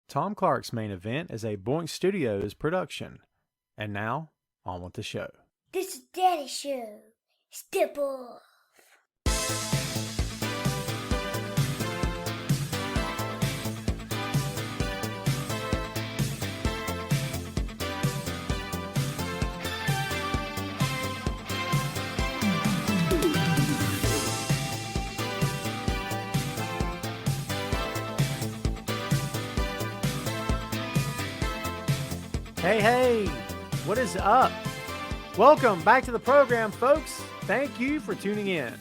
Tom Clark's Main Event is a Boink Studios production. And now, on with the show. This is Daddy's show. Step off. Hey, what is up? Welcome back to the program, folks. Thank you for tuning in.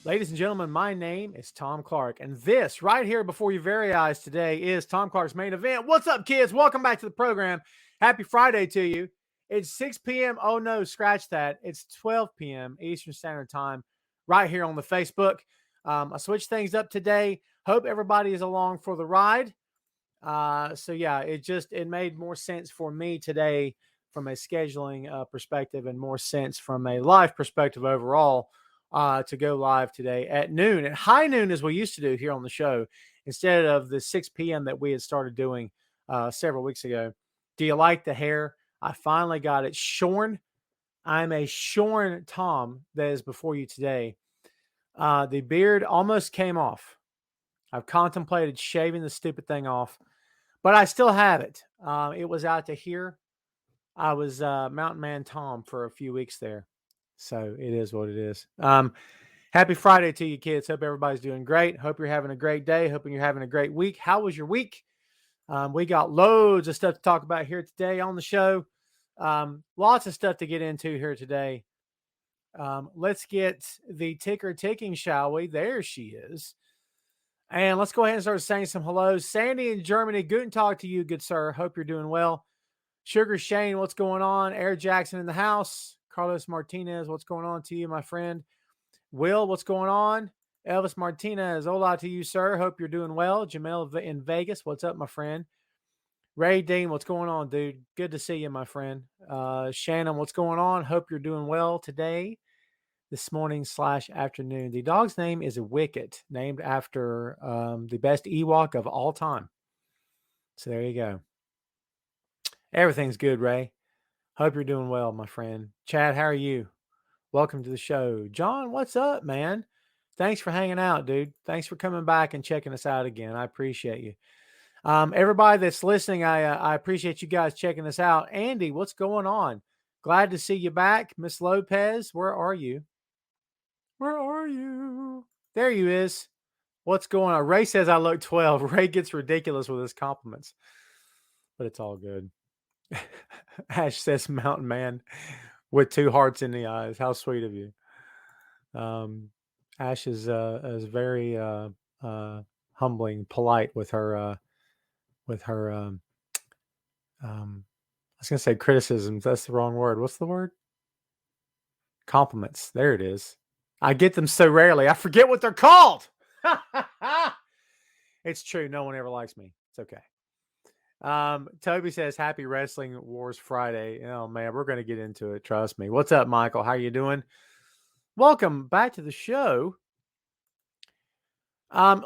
Ladies and gentlemen, my name is Tom Clark, and this right here before your very eyes today is Tom Clark's Main Event. What's up, kids? Welcome back to the program. Happy Friday to you. It's 6 p.m. Oh, no, scratch that. It's 12 p.m. Eastern Standard Time right here on the Facebook. I switched things up today. Hope everybody is along for the ride. It made more sense for me today from a scheduling perspective and more sense from a live perspective overall to go live today at noon, at high noon as we used to do here on the show, instead of the 6 p.m. that we had started doing several weeks ago. Do you like the hair? I finally got it shorn. I'm a shorn Tom that is before you today. The beard almost came off. I've contemplated shaving the stupid thing off, but I still have it. It was out to here. I was Mountain Man Tom for a few weeks there. So it is what it is. Happy Friday to you, kids. Hope everybody's doing great. Hope you're having a great day. Hoping you're having a great week. How was your week? We got loads of stuff to talk about here today on the show. Lots of stuff to get into here today. Let's get the ticker ticking, shall we? There she is. And let's go ahead and start saying some hellos. Sandy in Germany, guten Tag to you, good sir. Hope you're doing well. Sugar Shane, what's going on? Air Jackson in the house. Carlos Martinez, what's going on to you, my friend? Will, what's going on? Elvis Martinez, hola to you, sir. Hope you're doing well. Jamel in Vegas, what's up, my friend? Ray Dean, what's going on, dude? Good to see you, my friend. Shannon, what's going on? Hope you're doing well today, this morning / afternoon. The dog's name is Wicket, named after the best Ewok of all time. So there you go. Everything's good, Ray. Hope you're doing well, my friend. Chad, how are you? Welcome to the show. John, what's up, man? Thanks for hanging out, dude. Thanks for coming back and checking us out again. I appreciate you. Everybody that's listening, I appreciate you guys checking us out. Andy, what's going on? Glad to see you back. Miss Lopez, where are you? Where are you? There you is. What's going on? Ray says I look 12. Ray gets ridiculous with his compliments, but it's all good. Ash says Mountain Man with 2 hearts in the eyes. How sweet of you. Ash is very humbling, polite with her I was going to say criticisms. That's the wrong word. What's the word? Compliments. There it is. I get them so rarely. I forget what they're called. It's true. No one ever likes me. It's okay. Toby says happy Wrestling Wars Friday. Oh man, we're going to get into it. Trust me. What's up, Michael? How you doing? Welcome back to the show.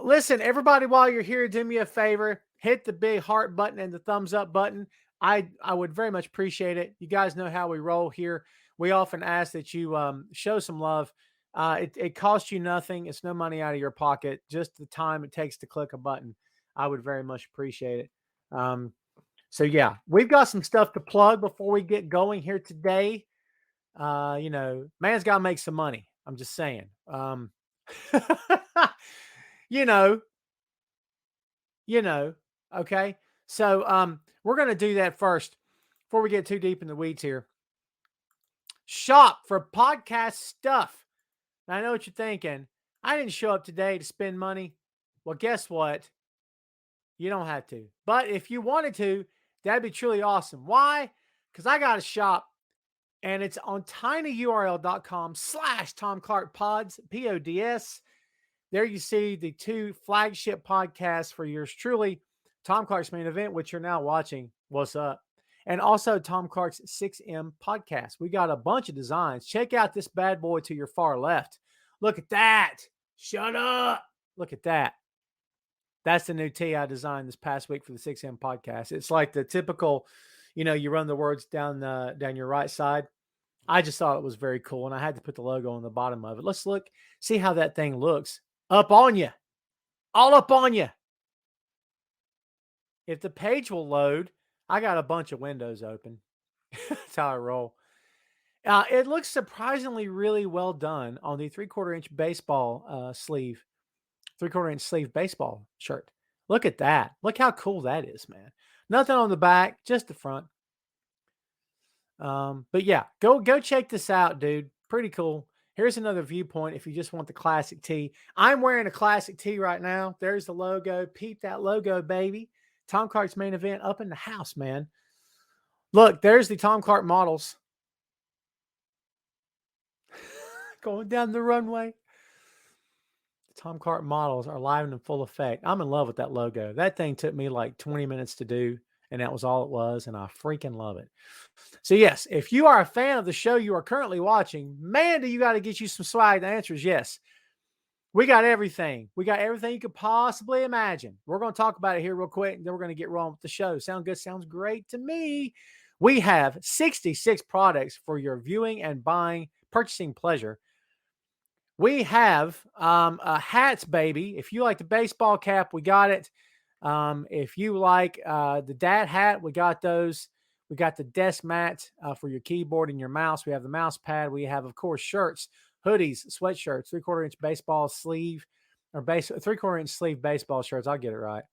Listen, everybody, while you're here, do me a favor, hit the big heart button and the thumbs up button. I would very much appreciate it. You guys know how we roll here. We often ask that you show some love. It costs you nothing. It's no money out of your pocket. Just the time it takes to click a button. I would very much appreciate it. So yeah, we've got some stuff to plug before we get going here today. Man's got to make some money. I'm just saying. Okay. So we're going to do that first before we get too deep in the weeds here. Shop for podcast stuff. Now, I know what you're thinking. I didn't show up today to spend money. Well, guess what? You don't have to. But if you wanted to, that'd be truly awesome. Why? Because I got a shop, and it's on tinyurl.com/Tom Clark Pods, PODS. There you see the 2 flagship podcasts for yours truly, Tom Clark's Main Event, which you're now watching. What's up? And also Tom Clark's 6M podcast. We got a bunch of designs. Check out this bad boy to your far left. Look at that. Shut up. Look at that. That's the new tee I designed this past week for the 6M podcast. It's like the typical, you run the words down your right side. I just thought it was very cool, and I had to put the logo on the bottom of it. Let's see how that thing looks up on you, all up on you. If the page will load, I got a bunch of windows open. That's how I roll. It looks surprisingly really well done on the 3/4 inch baseball sleeve, 3/4 inch sleeve baseball shirt. Look at that. Look how cool that is, man. Nothing on the back, just the front. But yeah, go check this out, dude. Pretty cool. Here's another viewpoint if you just want the classic tee. I'm wearing a classic tee right now. There's the logo. Peep that logo, baby. Tom Clark's main event up in the house, man. Look, there's the Tom Clark models. Going down the runway. The Tom Clark models are live and in full effect. I'm in love with that logo. That thing took me like 20 minutes to do, and that was all it was, and I freaking love it. So yes, if you are a fan of the show you are currently watching, man, do you got to get you some swag? The answer is yes. We got everything. We got everything you could possibly imagine. We're going to talk about it here real quick, and then we're going to get rolling with the show. Sound good? Sounds great to me. We have 66 products for your viewing and purchasing pleasure. We have hats, baby. If you like the baseball cap, we got it. If you like the dad hat, we got those. We got the desk mat for your keyboard and your mouse. We have the mouse pad. We have, of course, shirts, hoodies, sweatshirts, 3/4 inch baseball sleeve, or 3/4 inch sleeve baseball shirts. I'll get it right.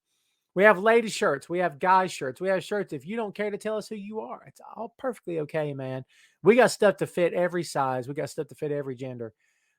We have ladies shirts. We have guys shirts. We have shirts. If you don't care to tell us who you are, it's all perfectly okay, man. We got stuff to fit every size. We got stuff to fit every gender.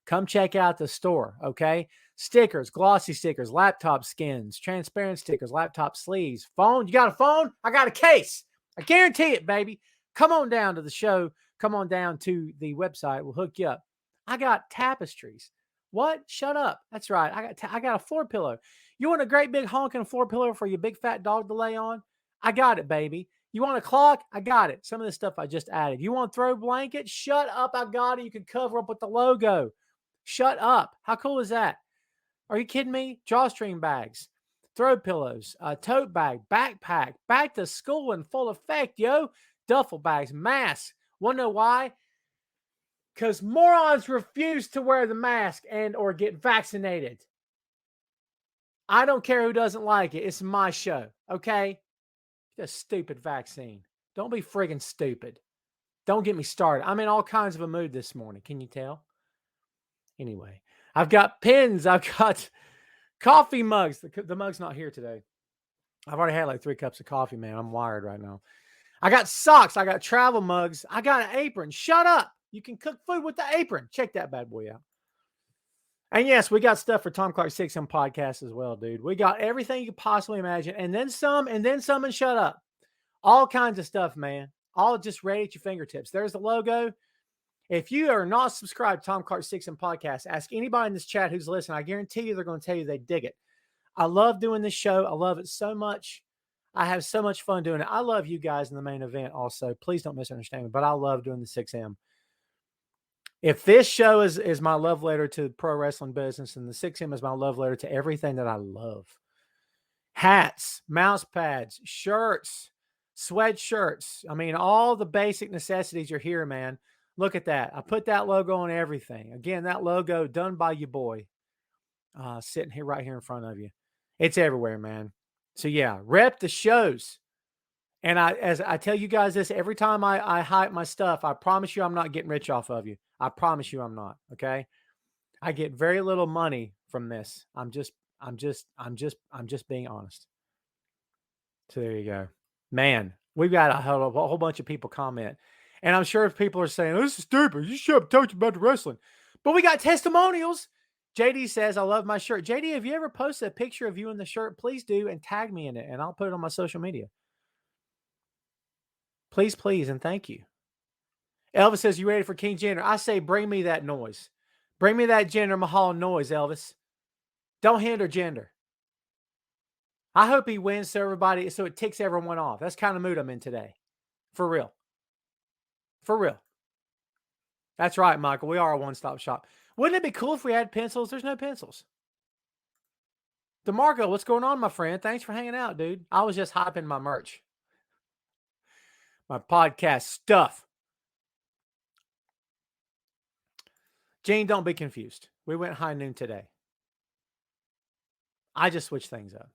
Come check out the store, okay? Stickers, glossy stickers, laptop skins, transparent stickers, laptop sleeves, phone. You got a phone? I got a case. I guarantee it, baby. Come on down to the show. Come on down to the website. We'll hook you up. I got tapestries. What? Shut up. That's right. I got a floor pillow. You want a great big honking floor pillow for your big fat dog to lay on? I got it, baby. You want a clock? I got it. Some of this stuff I just added. You want a throw blanket? Shut up. I got it. You can cover up with the logo. Shut up. How cool is that? Are you kidding me? Drawstring bags, throw pillows, a tote bag, backpack, back to school in full effect, yo. Duffel bags, masks. Want to know why? Because morons refuse to wear the mask and or get vaccinated. I don't care who doesn't like it. It's my show, okay? Just stupid vaccine. Don't be friggin' stupid. Don't get me started. I'm in all kinds of a mood this morning. Can you tell? Anyway, I've got pins. I've got coffee mugs. The mug's not here today. I've already had like 3 cups of coffee, man. I'm wired right now. I got socks. I got travel mugs. I got an apron. Shut up. You can cook food with the apron. Check that bad boy out. And yes, we got stuff for Tom Clark 6M podcast as well, dude. We got everything you could possibly imagine. And then some, and shut up. All kinds of stuff, man. All just ready at your fingertips. There's the logo. If you are not subscribed to Tom Clark 6M podcast, ask anybody in this chat who's listening. I guarantee you they're going to tell you they dig it. I love doing this show. I love it so much. I have so much fun doing it. I love you guys in the main event also. Please don't misunderstand me, but I love doing the 6M. If this show is my love letter to pro wrestling business, and the 6M is my love letter to everything that I love. Hats, mouse pads, shirts, sweatshirts. I mean, all the basic necessities are here, man. Look at that. I put that logo on everything. Again, that logo done by your boy. Sitting here right here in front of you. It's everywhere, man. So yeah, rep the shows. And as I tell you guys this every time I hype my stuff, I promise you I'm not getting rich off of you. I promise you I'm not. Okay. I get very little money from this. I'm just being honest. So there you go. Man, we've got a whole bunch of people comment. And I'm sure if people are saying, oh, this is stupid. You should have talked about the wrestling. But we got testimonials. JD says, I love my shirt. JD, have you ever posted a picture of you in the shirt? Please do and tag me in it, and I'll put it on my social media. Please, please, and thank you. Elvis says, you ready for King Jinder? I say, bring me that noise. Bring me that Jinder Mahal noise, Elvis. Don't hinder Jinder. I hope he wins so it ticks everyone off. That's kind of mood I'm in today. For real. For real. That's right, Michael. We are a one-stop shop. Wouldn't it be cool if we had pencils? There's no pencils. DeMarco, what's going on, my friend? Thanks for hanging out, dude. I was just hyping my merch, my podcast stuff. Gene, don't be confused. We went high noon today. I just switched things up.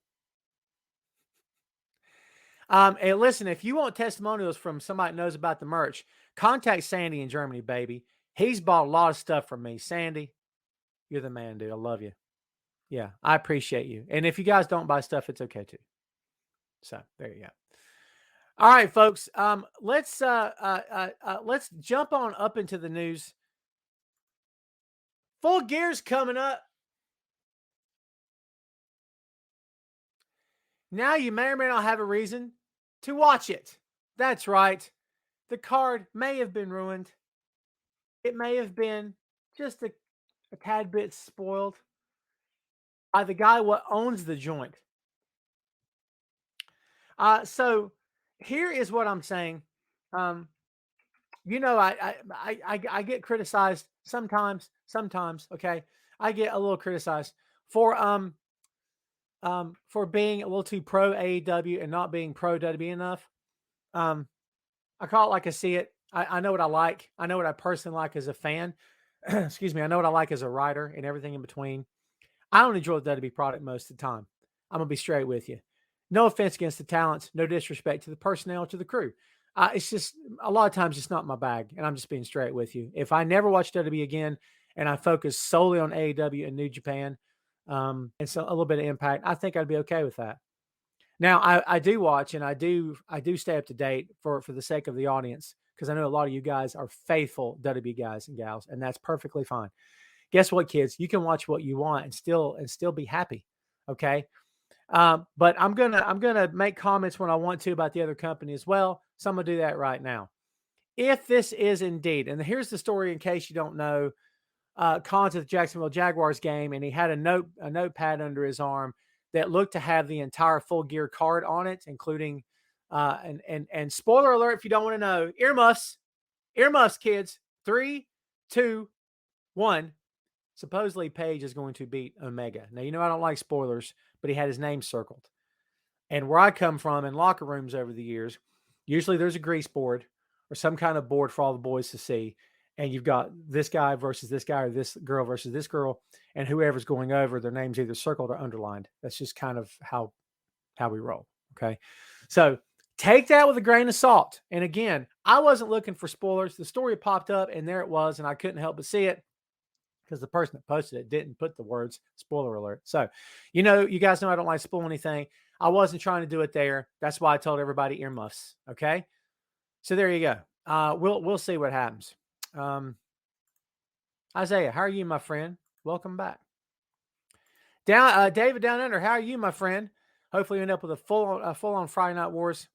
And listen, if you want testimonials from somebody that knows about the merch, contact Sandy in Germany, baby. He's bought a lot of stuff from me. Sandy, you're the man, dude. I love you. Yeah, I appreciate you. And if you guys don't buy stuff, it's okay too. So there you go. All right, folks. Let's jump on up into the news. Full Gear's coming up. Now you may or may not have a reason to watch it. That's right. The card may have been ruined. It may have been just a tad bit spoiled by the guy what owns the joint. So here is what I'm saying. You know, I get criticized sometimes. Okay, I get a little criticized for being a little too pro AEW and not being pro WWE enough. I call it like I see it. I know what I like. I know what I personally like as a fan. Excuse me. I know what I like as a writer and everything in between. I don't enjoy the WWE product most of the time. I'm going to be straight with you. No offense against the talents. No disrespect to the personnel, to the crew. It's just a lot of times it's not my bag. And I'm just being straight with you. If I never watch WWE again and I focus solely on AEW and New Japan, and so a little bit of Impact, I think I'd be okay with that. Now I do watch and I do stay up to date for the sake of the audience, because I know a lot of you guys are faithful WWE guys and gals, and that's perfectly fine. Guess what, kids? You can watch what you want and still be happy. Okay. But I'm gonna make comments when I want to about the other company as well. So I'm gonna do that right now. If this is indeed, and here's the story in case you don't know, Khan's at the Jacksonville Jaguars game, and he had a notepad under his arm that looked to have the entire Full Gear card on it, including and spoiler alert if you don't want to know, earmuffs, kids. 3, 2, 1. Supposedly Paige is going to beat Omega. Now, you know I don't like spoilers, but he had his name circled. And where I come from in locker rooms over the years, usually there's a grease board or some kind of board for all the boys to see. And you've got this guy versus this guy, or this girl versus this girl, and whoever's going over, their name's either circled or underlined. That's just kind of how we roll. Okay. So take that with a grain of salt. And again, I wasn't looking for spoilers. The story popped up and there it was, and I couldn't help but see it because the person that posted it didn't put the words spoiler alert. So, you guys know I don't like to spoil anything. I wasn't trying to do it there. That's why I told everybody earmuffs. Okay. So there you go. We'll see what happens. Isaiah, how are you, my friend? Welcome back. David down under, how are you, my friend? Hopefully you end up with a full on Friday Night Wars.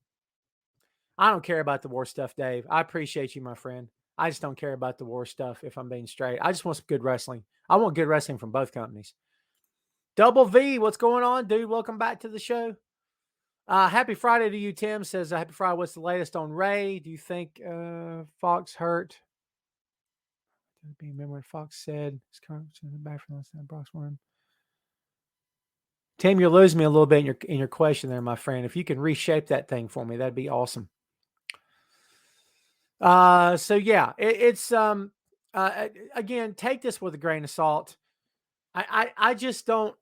I don't care about the war stuff, Dave. I appreciate you, my friend. I just don't care about the war stuff, if I'm being straight. I just want some good wrestling. I want good wrestling from both companies. Double V, what's going on, dude? Welcome back to the show. Happy Friday to you, Tim. Says, happy Friday. What's the latest on Ray? Do you think Fox hurt? Remember what Fox said? It's back from last time. Brock's one. Tim, you're losing me a little bit in your question there, my friend. If you can reshape that thing for me, that'd be awesome. So yeah, it's again, take this with a grain of salt. I just don't.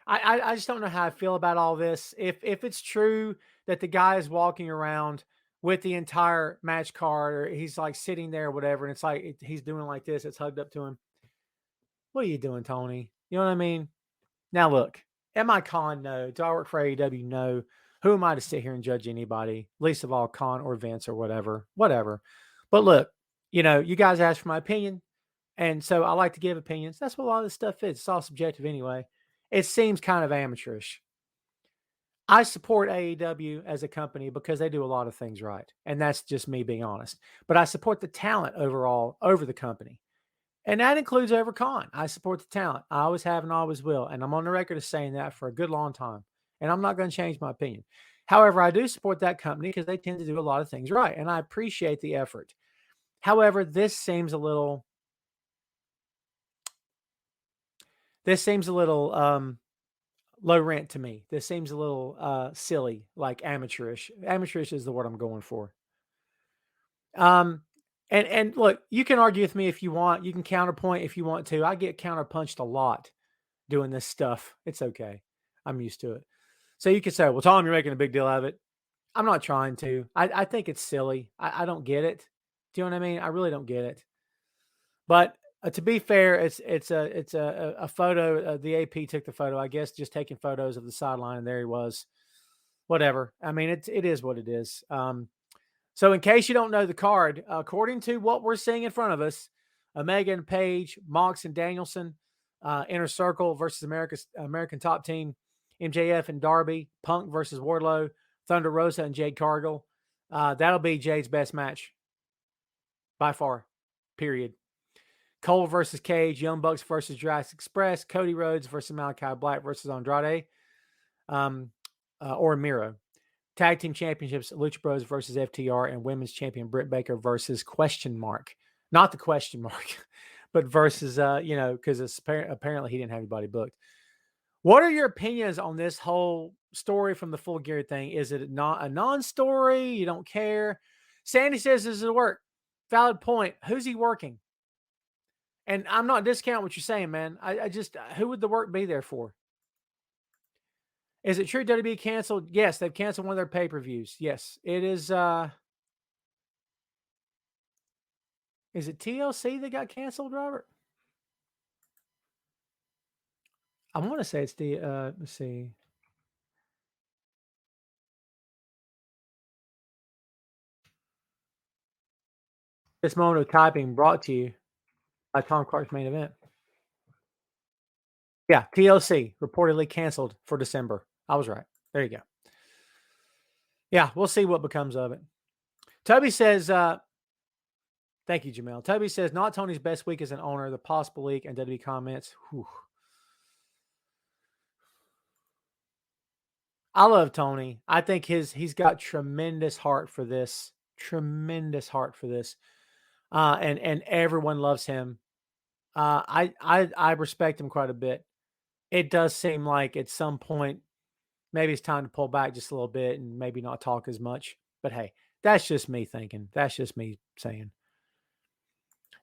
I just don't know how I feel about all this. If it's true that the guy is walking around with the entire match card, or he's like sitting there or whatever, and it's like he's doing like this, it's hugged up to him. What are you doing, Tony? You know what I mean? Now look, am I Khan? No. Do I work for AEW? No. Who am I to sit here and judge anybody? Least of all Khan or Vince or whatever. But look, you guys asked for my opinion, and so I like to give opinions. That's what a lot of this stuff is. It's all subjective anyway. It seems kind of amateurish. I support AEW as a company because they do a lot of things right. And that's just me being honest. But I support the talent overall over the company. And that includes over Khan. I support the talent. I always have and always will. And I'm on the record of saying that for a good long time. And I'm not going to change my opinion. However, I do support that company because they tend to do a lot of things right. And I appreciate the effort. However, this seems a little This seems a little low rent to me. This seems a little silly, like amateurish. Amateurish is the word I'm going for. And look, you can argue with me if you want. You can counterpoint if you want to. I get counterpunched a lot doing this stuff. It's okay. I'm used to it. So you can say, well, Tom, you're making a big deal out of it. I'm not trying to. I think it's silly. I don't get it. Do you know what I mean? I really don't get it. But to be fair, it's a photo. The AP took the photo, I guess, just taking photos of the sideline, and there he was. Whatever. I mean, it is what it is. So in case you don't know the card, according to what we're seeing in front of us, Omega and Page, Mox and Danielson, Inner Circle versus American Top Team, MJF and Darby, Punk versus Wardlow, Thunder Rosa and Jade Cargill. That'll be Jade's best match by far, period. Cole versus Cage, Young Bucks versus Jurassic Express, Cody Rhodes versus Malachi Black versus Andrade, or Miro. Tag Team Championships, Lucha Bros versus FTR, and Women's Champion Britt Baker versus question mark. Not the question mark, but versus, because apparently he didn't have anybody booked. What are your opinions on this whole story from the Full Gear thing? Is it not a non-story? You don't care? Sandy says this is work. Valid point. Who's he working? And I'm not discounting what you're saying, man. I just, who would the work be there for? Is it true WWE canceled? Yes, they've canceled one of their pay-per-views. Yes, it is. Is it TLC that got canceled, Robert? I want to say it's the, let's see. This moment of typing brought to you by Tom Clark's Main Event. Yeah, TLC reportedly canceled for December. I was right. There you go. Yeah, we'll see what becomes of it. Toby says, thank you, Jamel. Toby says, not Tony's best week as an owner. The possible leak and WWE comments. Whew. I love Tony. I think he's got tremendous heart for this. Tremendous heart for this. And everyone loves him. I respect him quite a bit. It does seem like at some point, maybe it's time to pull back just a little bit and maybe not talk as much. But hey, that's just me thinking. That's just me saying.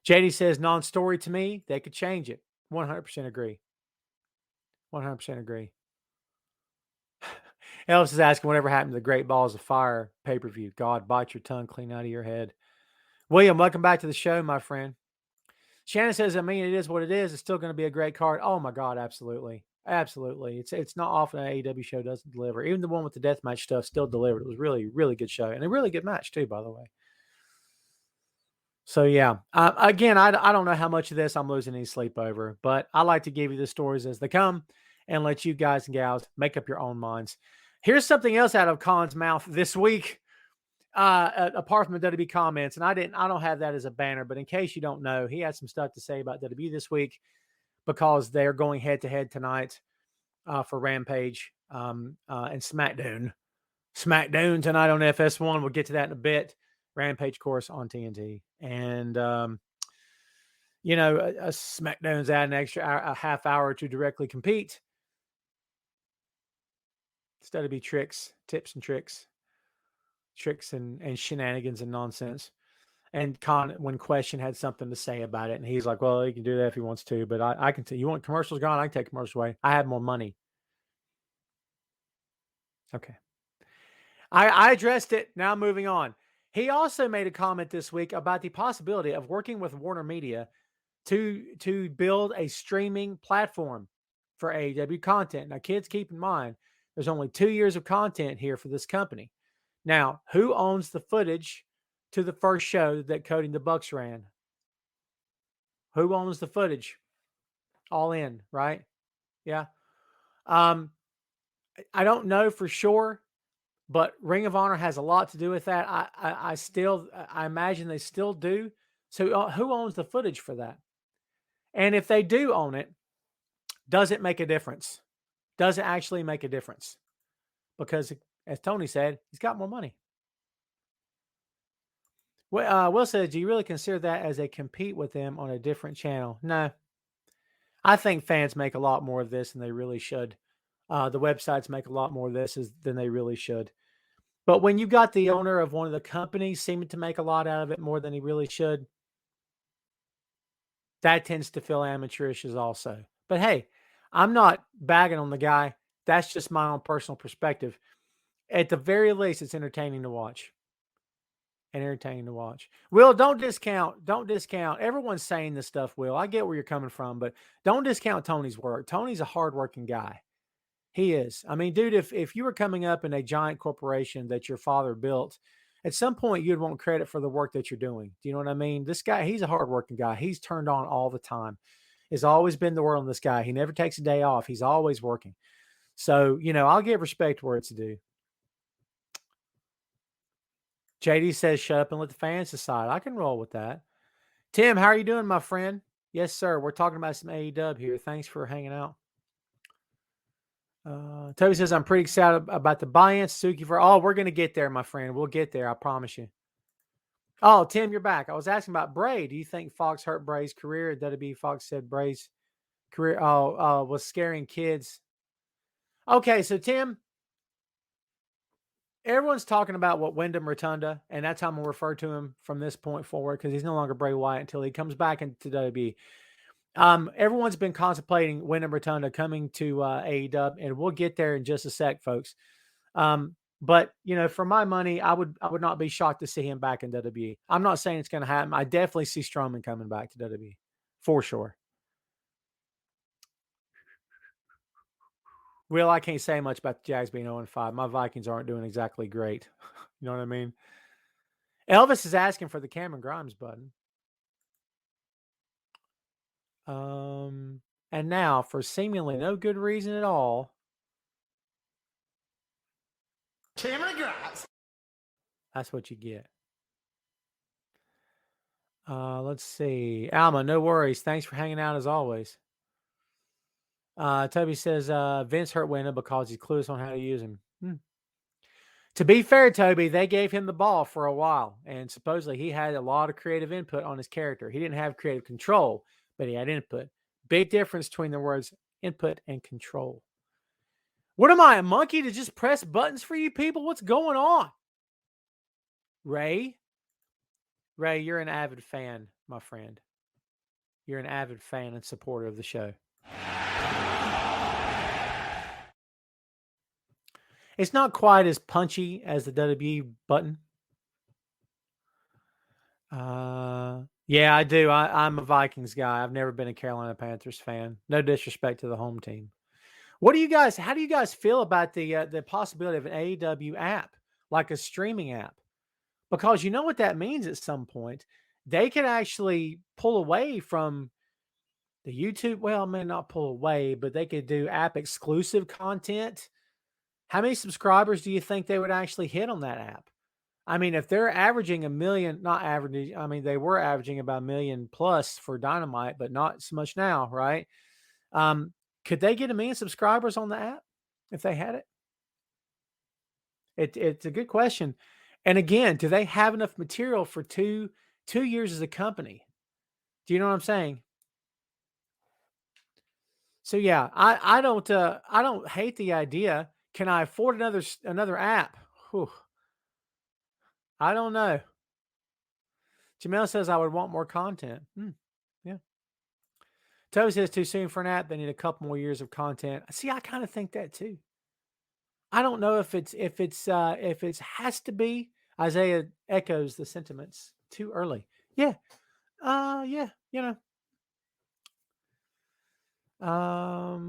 JD says non-story to me. They could change it. 100% agree. 100% agree. Elvis is asking whatever happened to the Great Balls of Fire pay-per-view. God, bite your tongue clean out of your head. William, welcome back to the show, my friend. Shannon says, I mean, it is what it is. It's still going to be a great card. Oh my God, absolutely. Absolutely. It's not often an AEW show doesn't deliver. Even the one with the deathmatch stuff still delivered. It was really, really good show. And a really good match too, by the way. So yeah, again, I don't know how much of this I'm losing any sleep over, but I like to give you the stories as they come and let you guys and gals make up your own minds. Here's something else out of Khan's mouth this week. Apart from the WWE comments, and I don't have that as a banner, but in case you don't know, he had some stuff to say about WWE this week because they're going head to head tonight for Rampage and SmackDown. SmackDown tonight on FS1. We'll get to that in a bit. Rampage, of course, on TNT. And, SmackDown's add an extra hour, a half hour to directly compete. Instead to be tips and tricks and shenanigans and nonsense. And Khan, when Question had something to say about it, and he's like, well, he can do that if he wants to, but I can tell you want commercials gone, I can take commercials away. I have more money. Okay. I addressed it. Now moving on. He also made a comment this week about the possibility of working with Warner Media to build a streaming platform for AEW content. Now, kids, keep in mind, there's only 2 years of content here for this company. Now, who owns the footage to the first show that Cody and the Bucks ran? Who owns the footage? All In, right? Yeah. I don't know for sure, but Ring of Honor has a lot to do with that. I imagine they still do. So who owns the footage for that? And if they do own it, does it make a difference? Does it actually make a difference? Because as Tony said, he's got more money. Will says, do you really consider that as a compete with them on a different channel? No. I think fans make a lot more of this than they really should. The websites make a lot more of this than they really should. But when you got the owner of one of the companies seeming to make a lot out of it more than he really should, that tends to feel amateurish as also. But hey, I'm not bagging on the guy. That's just my own personal perspective. At the very least, it's entertaining to watch. Entertaining to watch. Will, don't discount. Don't discount. Everyone's saying this stuff, Will. I get where you're coming from, but don't discount Tony's work. Tony's a hardworking guy. He is. I mean, dude, if you were coming up in a giant corporation that your father built, at some point you'd want credit for the work that you're doing. Do you know what I mean? This guy, he's a hardworking guy. He's turned on all the time. Has always been the word on this guy. He never takes a day off. He's always working. So, I'll give respect where it's due. JD says, shut up and let the fans decide. I can roll with that. Tim, how are you doing, my friend? Yes, sir. We're talking about some AEW here. Thanks for hanging out. Toby says, I'm pretty excited about the buy-in. Suzuki we're going to get there, my friend. We'll get there. I promise you. Oh, Tim, you're back. I was asking about Bray. Do you think Fox hurt Bray's career? WWE Fox said Bray's career was scaring kids. Okay, so Tim, everyone's talking about what Wyndham Rotunda, and that's how I'm going to refer to him from this point forward because he's no longer Bray Wyatt until he comes back into WWE. Everyone's been contemplating Wyndham Rotunda coming to AEW, and we'll get there in just a sec, folks. But for my money, I would not be shocked to see him back in WWE. I'm not saying it's going to happen. I definitely see Strowman coming back to WWE for sure. Will, I can't say much about the Jags being 0-5. My Vikings aren't doing exactly great. You know what I mean? Elvis is asking for the Cameron Grimes button. And now, for seemingly no good reason at all, Cameron Grimes. That's what you get. Let's see. Alma, no worries. Thanks for hanging out as always. Toby says Vince hurt Wyndham because he's clueless on how to use him. To be fair, Toby, they gave him the ball for a while, and supposedly he had a lot of creative input on his character. He didn't have creative control, but he had input. Big difference between the words input and control. What am I, a monkey to just press buttons for you people? What's going on? Ray, you're an avid fan, my friend. You're an avid fan and supporter of the show. It's not quite as punchy as the WWE button. Yeah, I do. I'm a Vikings guy. I've never been a Carolina Panthers fan. No disrespect to the home team. How do you guys feel about the possibility of an AEW app, like a streaming app? Because you know what that means at some point. They could actually pull away from the YouTube. Well, may not pull away, but they could do app exclusive content. How many subscribers do you think they would actually hit on that app? I mean, if they're averaging 1 million, not averaging, I mean, they were averaging about 1 million plus for Dynamite, but not so much now, right? Could they get 1 million subscribers on the app if they had it? It's a good question. And again, do they have enough material for two years as a company? Do you know what I'm saying? So yeah, I don't hate the idea. Can I afford another app? Whew. I don't know. Jamel says I would want more content. Yeah. Toby says too soon for an app. They need a couple more years of content. See, I kind of think that too. I don't know if it has to be. Isaiah echoes the sentiments too early. Yeah. Yeah. Michael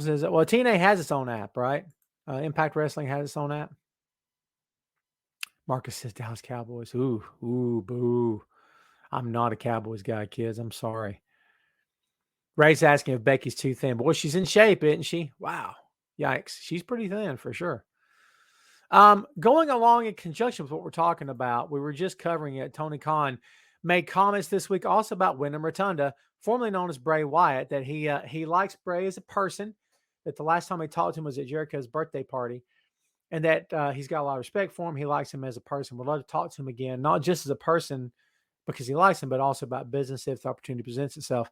says, well, TNA has its own app, right? Impact Wrestling has its own app. Marcus says Dallas Cowboys. Ooh, boo. I'm not a Cowboys guy, kids. I'm sorry. Ray's asking if Becky's too thin. Boy, she's in shape, isn't she? Wow. Yikes. She's pretty thin for sure. Going along in conjunction with what we're talking about, we were just covering it. Tony Khan made comments this week also about Wyndham Rotunda, formerly known as Bray Wyatt, that he likes Bray as a person, that the last time he talked to him was at Jericho's birthday party, and that he's got a lot of respect for him. He likes him as a person. Would love to talk to him again, not just as a person, because he likes them, but also about business if the opportunity presents itself.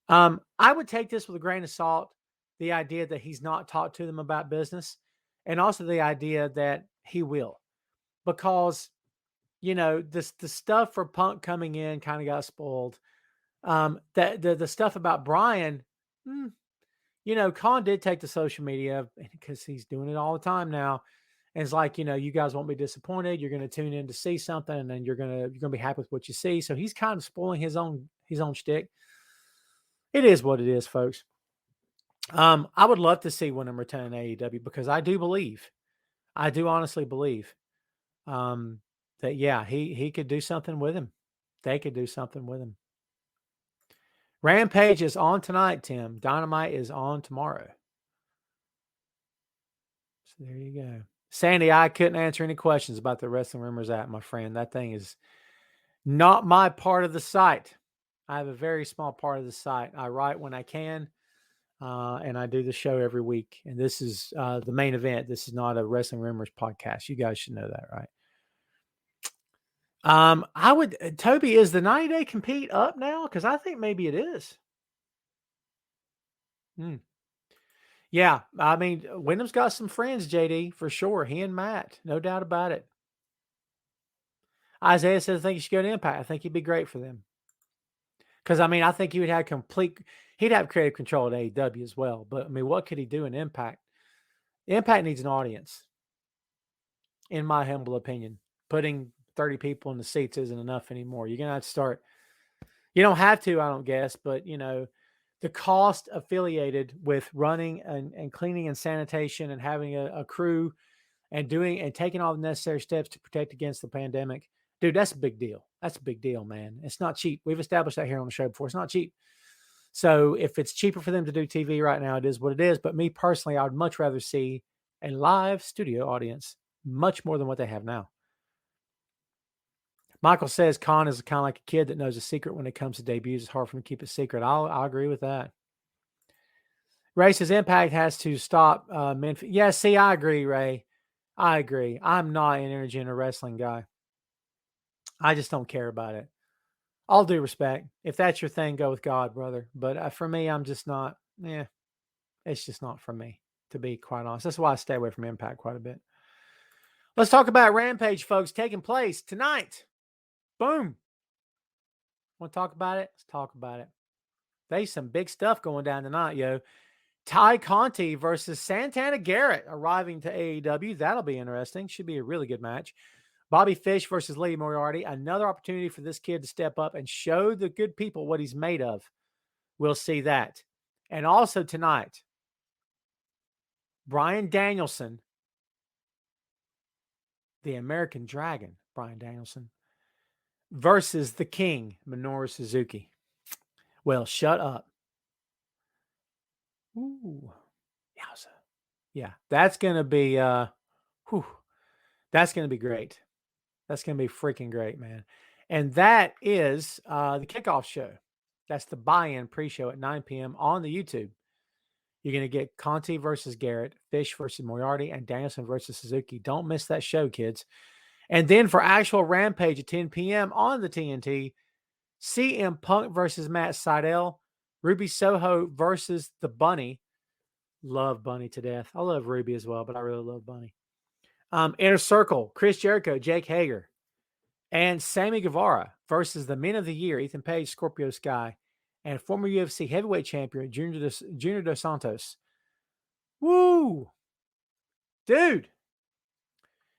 I would take this with a grain of salt, the idea that he's not talked to them about business, and also the idea that he will, because the stuff for Punk coming in kind of got spoiled. That the stuff about Brian, Khan did take to social media because he's doing it all the time now. And it's like, you guys won't be disappointed. You're going to tune in to see something, and then you're going to be happy with what you see. So he's kind of spoiling his own shtick. It is what it is, folks. I would love to see Wyndham return in AEW because I do honestly believe, that he could do something with him. They could do something with him. Rampage is on tonight, Tim. Dynamite is on tomorrow. So there you go. Sandy, I couldn't answer any questions about the Wrestling Rumors app, my friend. That thing is not my part of the site. I have a very small part of the site. I write when I can, and I do the show every week. And this is the main event. This is not a Wrestling Rumors podcast. You guys should know that, right? Toby, is the 90-day compete up now? Because I think maybe it is. Yeah, I mean, Wyndham's got some friends, JD, for sure. He and Matt, no doubt about it. Isaiah says, I think he should go to Impact. I think he'd be great for them. Because, I mean, I think he'd have creative control at AEW as well. But, I mean, what could he do in Impact? Impact needs an audience, in my humble opinion. Putting 30 people in the seats isn't enough anymore. You're going to have to start. You don't have to, I don't guess, but, the cost affiliated with running and cleaning and sanitation and having a crew and taking all the necessary steps to protect against the pandemic, dude, that's a big deal. That's a big deal, man. It's not cheap. We've established that here on the show before. It's not cheap. So if it's cheaper for them to do TV right now, it is what it is. But me personally, I would much rather see a live studio audience, much more than what they have now. Michael says Khan is kind of like a kid that knows a secret when it comes to debuts. It's hard for him to keep a secret. I'll agree with that. Ray says Impact has to stop Memphis. Yeah, see, I agree, Ray. I agree. I'm not an intergender wrestling guy. I just don't care about it. All due respect. If that's your thing, go with God, brother. But for me, I'm just not. It's just not for me, to be quite honest. That's why I stay away from Impact quite a bit. Let's talk about Rampage, folks, taking place tonight. Boom. Want to talk about it? Let's talk about it. There's some big stuff going down tonight, yo. Ty Conti versus Santana Garrett arriving to AEW. That'll be interesting. Should be a really good match. Bobby Fish versus Lee Moriarty. Another opportunity for this kid to step up and show the good people what he's made of. We'll see that. And also tonight, Bryan Danielson, the American Dragon, Bryan Danielson, versus the King, Minoru Suzuki. Well, shut up. Ooh. Yowza. Yeah, that's going to be that's going to be great. That's going to be freaking great, man. And that is the kickoff show. That's the buy-in pre-show at 9 p.m. on the YouTube. You're going to get Conti versus Garrett, Fish versus Moriarty, and Danielson versus Suzuki. Don't miss that show, kids. And then for actual Rampage at 10 p.m. on the TNT, CM Punk versus Matt Sydal, Ruby Soho versus the Bunny. Love Bunny to death. I love Ruby as well, but I really love Bunny. Inner Circle, Chris Jericho, Jake Hager, and Sammy Guevara versus the Men of the Year, Ethan Page, Scorpio Sky, and former UFC heavyweight champion, Junior Dos Santos. Woo! Dude,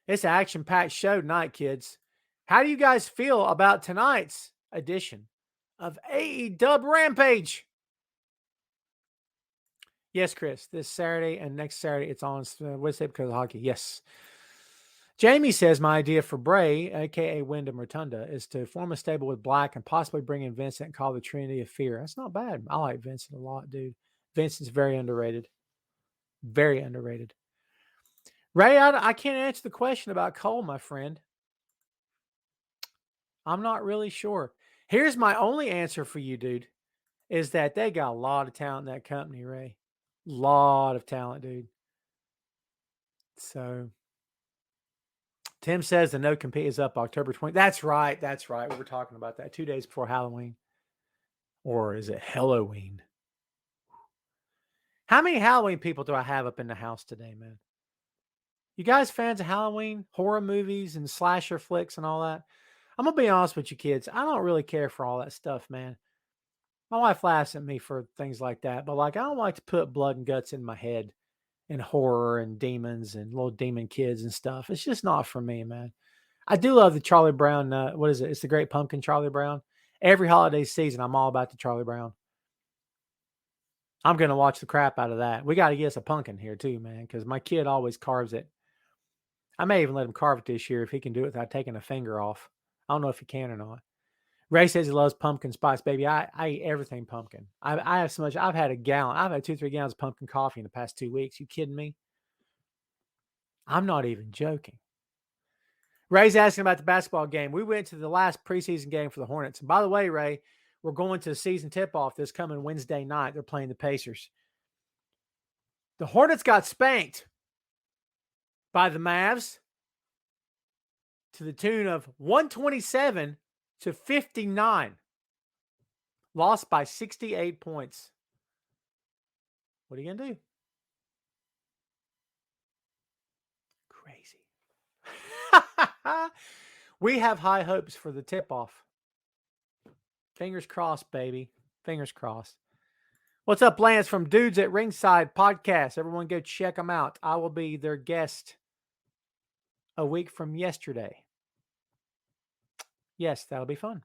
it's an action-packed show tonight, kids. How do you guys feel about tonight's edition of AEW Rampage? Yes, Chris, this Saturday and next Saturday, it's on Wednesday because of hockey. Yes. Jamie says, my idea for Bray, a.k.a. Wyndham Rotunda, is to form a stable with Black and possibly bring in Vincent and call the Trinity of Fear. That's not bad. I like Vincent a lot, dude. Vincent's very underrated. Very underrated. Ray, I can't answer the question about Cole, my friend. I'm not really sure. Here's my only answer for you, dude, is that they got a lot of talent in that company, Ray. Lot of talent, dude. So Tim says the no compete is up October 20th. That's right. That's right. We were talking about that 2 days before Halloween. Or is it Halloween? How many Halloween people do I have up in the house today, man? You guys fans of Halloween, horror movies, and slasher flicks and all that? I'm going to be honest with you kids. I don't really care for all that stuff, man. My wife laughs at me for things like that. But like, I don't like to put blood and guts in my head and horror and demons and little demon kids and stuff. It's just not for me, man. I do love the Charlie Brown. What is it? It's the Great Pumpkin, Charlie Brown. Every holiday season, I'm all about the Charlie Brown. I'm going to watch the crap out of that. We got to get us a pumpkin here too, man, because my kid always carves it. I may even let him carve it this year if he can do it without taking a finger off. I don't know if he can or not. Ray says he loves pumpkin spice, baby. I eat everything pumpkin. I have so much. I've had 2, 3 gallons of pumpkin coffee in the past 2 weeks. You kidding me? I'm not even joking. Ray's asking about the basketball game. We went to the last preseason game for the Hornets. And by the way, Ray, we're going to the season tip-off this coming Wednesday night. They're playing the Pacers. The Hornets got spanked by the Mavs to the tune of 127-59. Lost by 68 points. What are you going to do? Crazy. We have high hopes for the tip-off. Fingers crossed, baby. Fingers crossed. What's up, Lance from Dudes at Ringside Podcast? Everyone go check them out. I will be their guest a week from yesterday. Yes, that'll be fun.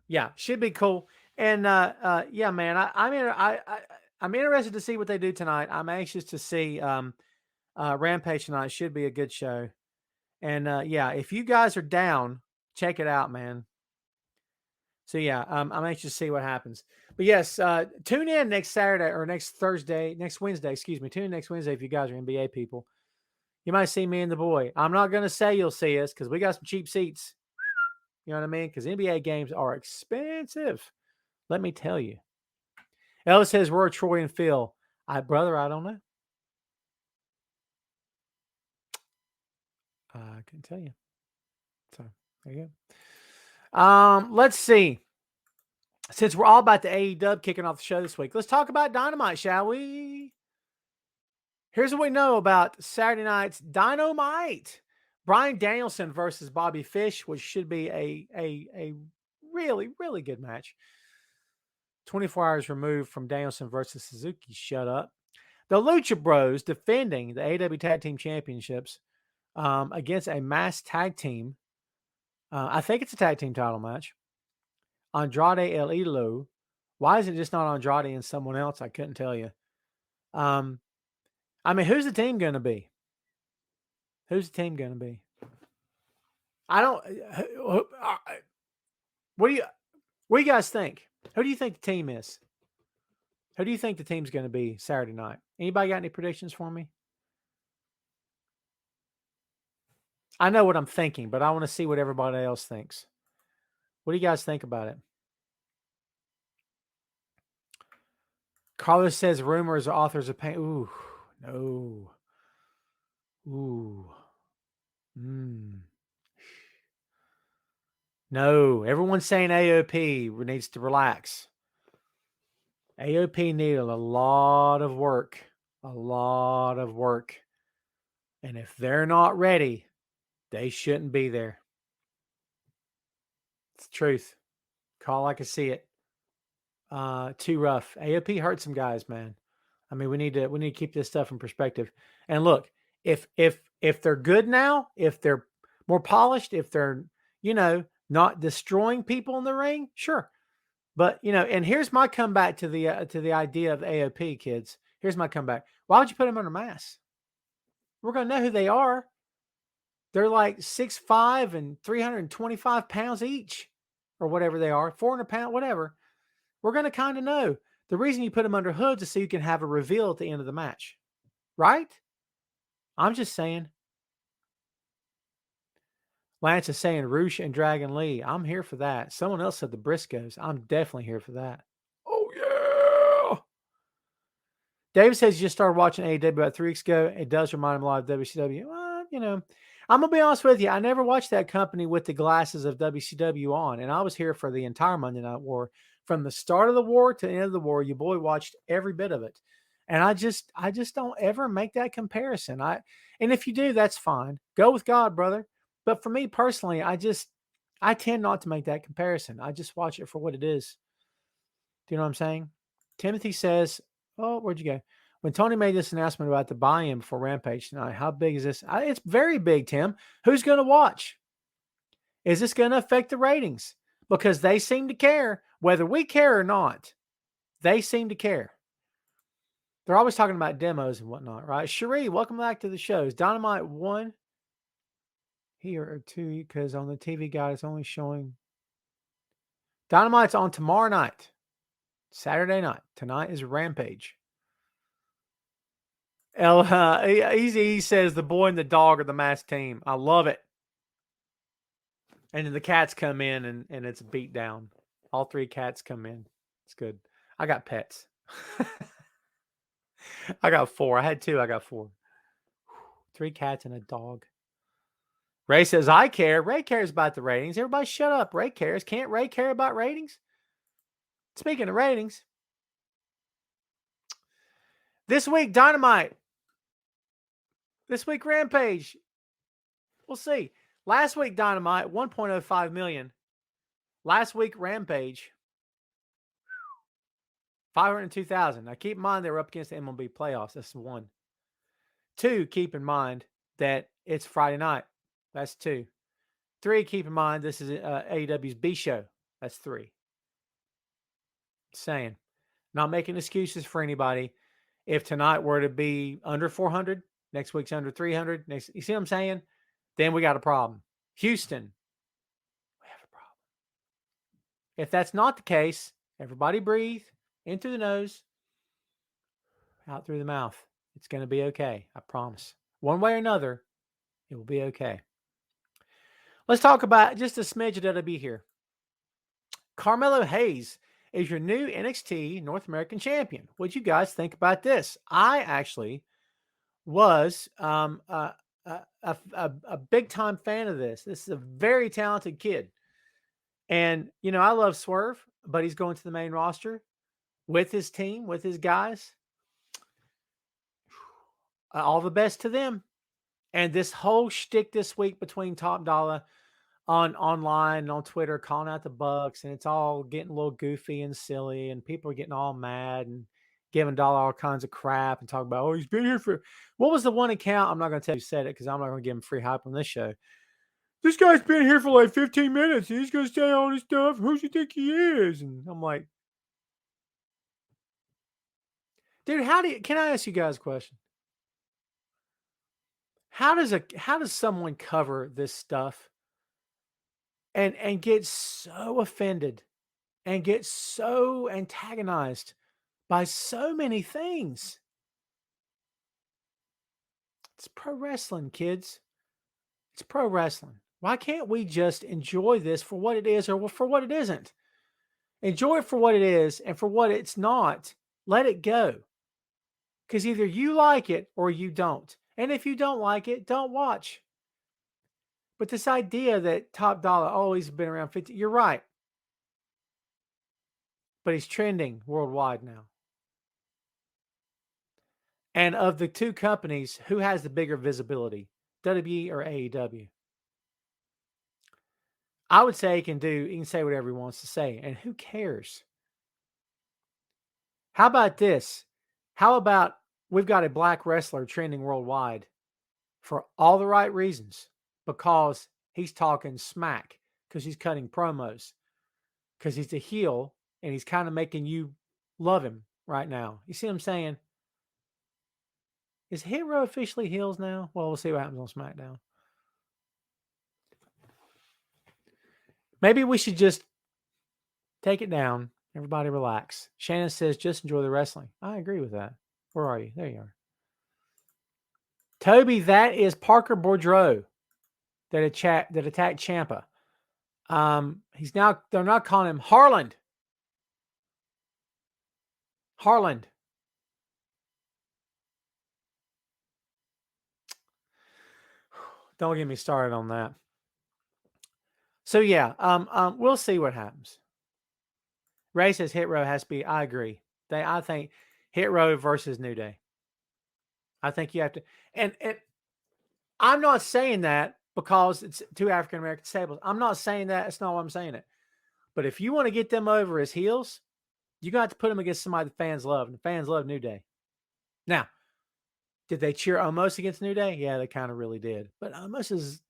Yeah, should be cool. And yeah, man, I'm interested to see what they do tonight. I'm anxious to see Rampage tonight. Should be a good show. And yeah, if you guys are down, check it out, man. So yeah, I'm anxious to see what happens. But yes, tune in next Wednesday, excuse me. Tune in next Wednesday if you guys are NBA people. You might see me and the boy. I'm not going to say you'll see us because we got some cheap seats. You know what I mean? Because NBA games are expensive. Let me tell you. Ellis says, we're Troy and Phil. Brother, I don't know. I can tell you. So there you go. Let's see. Since we're all about the AEW kicking off the show this week, let's talk about Dynamite, shall we? Here's what we know about Saturday night's Dynamite. Bryan Danielson versus Bobby Fish, which should be a really, really good match. 24 hours removed from Danielson versus Suzuki. Shut up. The Lucha Bros defending the AEW Tag Team Championships against a masked tag team. I think it's a tag team title match. Andrade El Idolo. Why is it just not Andrade and someone else? I couldn't tell you. I mean, who's the team going to be? Who's the team going to be? I don't. What do you guys think? Who do you think the team is? Who do you think the team's going to be Saturday night? Anybody got any predictions for me? I know what I'm thinking, but I want to see what everybody else thinks. What do you guys think about it? Carlos says rumors are authors of pain. Ooh, no. Ooh. No, everyone's saying AOP needs to relax. AOP needed a lot of work. A lot of work. And if they're not ready, they shouldn't be there. It's the truth. Call like I see it. Too rough. AOP hurt some guys, man. I mean, we need to keep this stuff in perspective. And look, if they're good now, if they're more polished, if they're, not destroying people in the ring, sure. But, and here's my comeback to the idea of AOP, kids. Here's my comeback. Why would you put them under mask? We're going to know who they are. They're like 6'5" and 325 pounds each, or whatever they are, 400 pounds, whatever. We're going to kind of know. The reason you put them under hoods is so you can have a reveal at the end of the match. Right? I'm just saying. Lance is saying Roosh and Dragon Lee. I'm here for that. Someone else said the Briscoes. I'm definitely here for that. Oh, yeah. David says you just started watching AEW about 3 weeks ago. It does remind him a lot of WCW. you know, I'm going to be honest with you. I never watched that company with the glasses of WCW on, and I was here for the entire Monday Night War. From the start of the war to the end of the war, your boy watched every bit of it. And I just don't ever make that comparison. And if you do, that's fine. Go with God, brother. But for me personally, I tend not to make that comparison. I just watch it for what it is. Do you know what I'm saying? Timothy says, oh, where'd you go? When Tony made this announcement about the buy-in for Rampage tonight, how big is this? It's very big, Tim. Who's going to watch? Is this going to affect the ratings? Because they seem to care, whether we care or not. They seem to care. They're always talking about demos and whatnot, right? Cherie, welcome back to the show. Is Dynamite 1 here or 2? Because on the TV guide, it's only showing. Dynamite's on tomorrow night, Saturday night. Tonight is Rampage. Easy says the boy and the dog are the masked team. I love it. And then the cats come in and it's beat down. All 3 cats come in. It's good. I got pets. I got 4. I had 2. I got 4. 3 cats and a dog. Ray says, I care. Ray cares about the ratings. Everybody shut up. Ray cares. Can't Ray care about ratings? Speaking of ratings, this week, Dynamite. This week, Rampage. We'll see. Last week, Dynamite, 1.05 million. Last week, Rampage, 502,000. Now, keep in mind they were up against the MLB playoffs. That's 1. 2, keep in mind that it's Friday night. That's 2. 3, keep in mind this is AEW's B show. That's 3. Saying. Not making excuses for anybody. If tonight were to be under 400, next week's under 300, you see what I'm saying? Then we got a problem. Houston, we have a problem. If that's not the case, everybody breathe into the nose, out through the mouth. It's going to be okay. I promise. One way or another, it will be okay. Let's talk about just a smidge of WWE here. Carmelo Hayes is your new NXT North American champion. What'd you guys think about this? I actually was a big time fan of this. This is a very talented kid. And, you know, I love Swerve, but he's going to the main roster with his team, with his guys. All the best to them. And this whole shtick this week between Top Dollar online and on Twitter calling out the Bucks, and it's all getting a little goofy and silly, and people are getting all mad and giving Dollar all kinds of crap and talking about, oh, he's been here for what was the one account? I'm not going to tell you who said it because I'm not going to give him free hype on this show. This guy's been here for like 15 minutes and he's going to say all this stuff. Who does he think he is? And I'm like, dude, can I ask you guys a question? How does someone cover this stuff and get so offended and get so antagonized by so many things? It's pro wrestling, kids. It's pro wrestling. Why can't we just enjoy this for what it is or for what it isn't? Enjoy it for what it is, and for what it's not, let it go. Because either you like it or you don't. And if you don't like it, don't watch. But this idea that Top Dollar always been around 50, you're right. But he's trending worldwide now. And of the two companies, who has the bigger visibility, WWE or AEW? I would say he can say whatever he wants to say, and who cares? How about this? How about we've got a black wrestler trending worldwide for all the right reasons, because he's talking smack, because he's cutting promos, because he's a heel, and he's kind of making you love him right now. You see what I'm saying? Is Hero officially heels now? Well, we'll see what happens on SmackDown. Maybe we should just take it down. Everybody relax. Shannon says, just enjoy the wrestling. I agree with that. Where are you? There you are. Toby, that is Parker Boudreaux that attacked Ciampa. They're not calling him Harland. Harland. Don't get me started on that. So yeah, we'll see what happens. Ray says Hit Row has to be. I agree. I think Hit Row versus New Day. I think you have to, and I'm not saying that because it's two African American stables. I'm not saying that. That's not what I'm saying it. But if you want to get them over as heels, you got to put them against somebody the fans love, and the fans love New Day. Now, did they cheer Omos against New Day? Yeah, they kind of really did. But Omos is,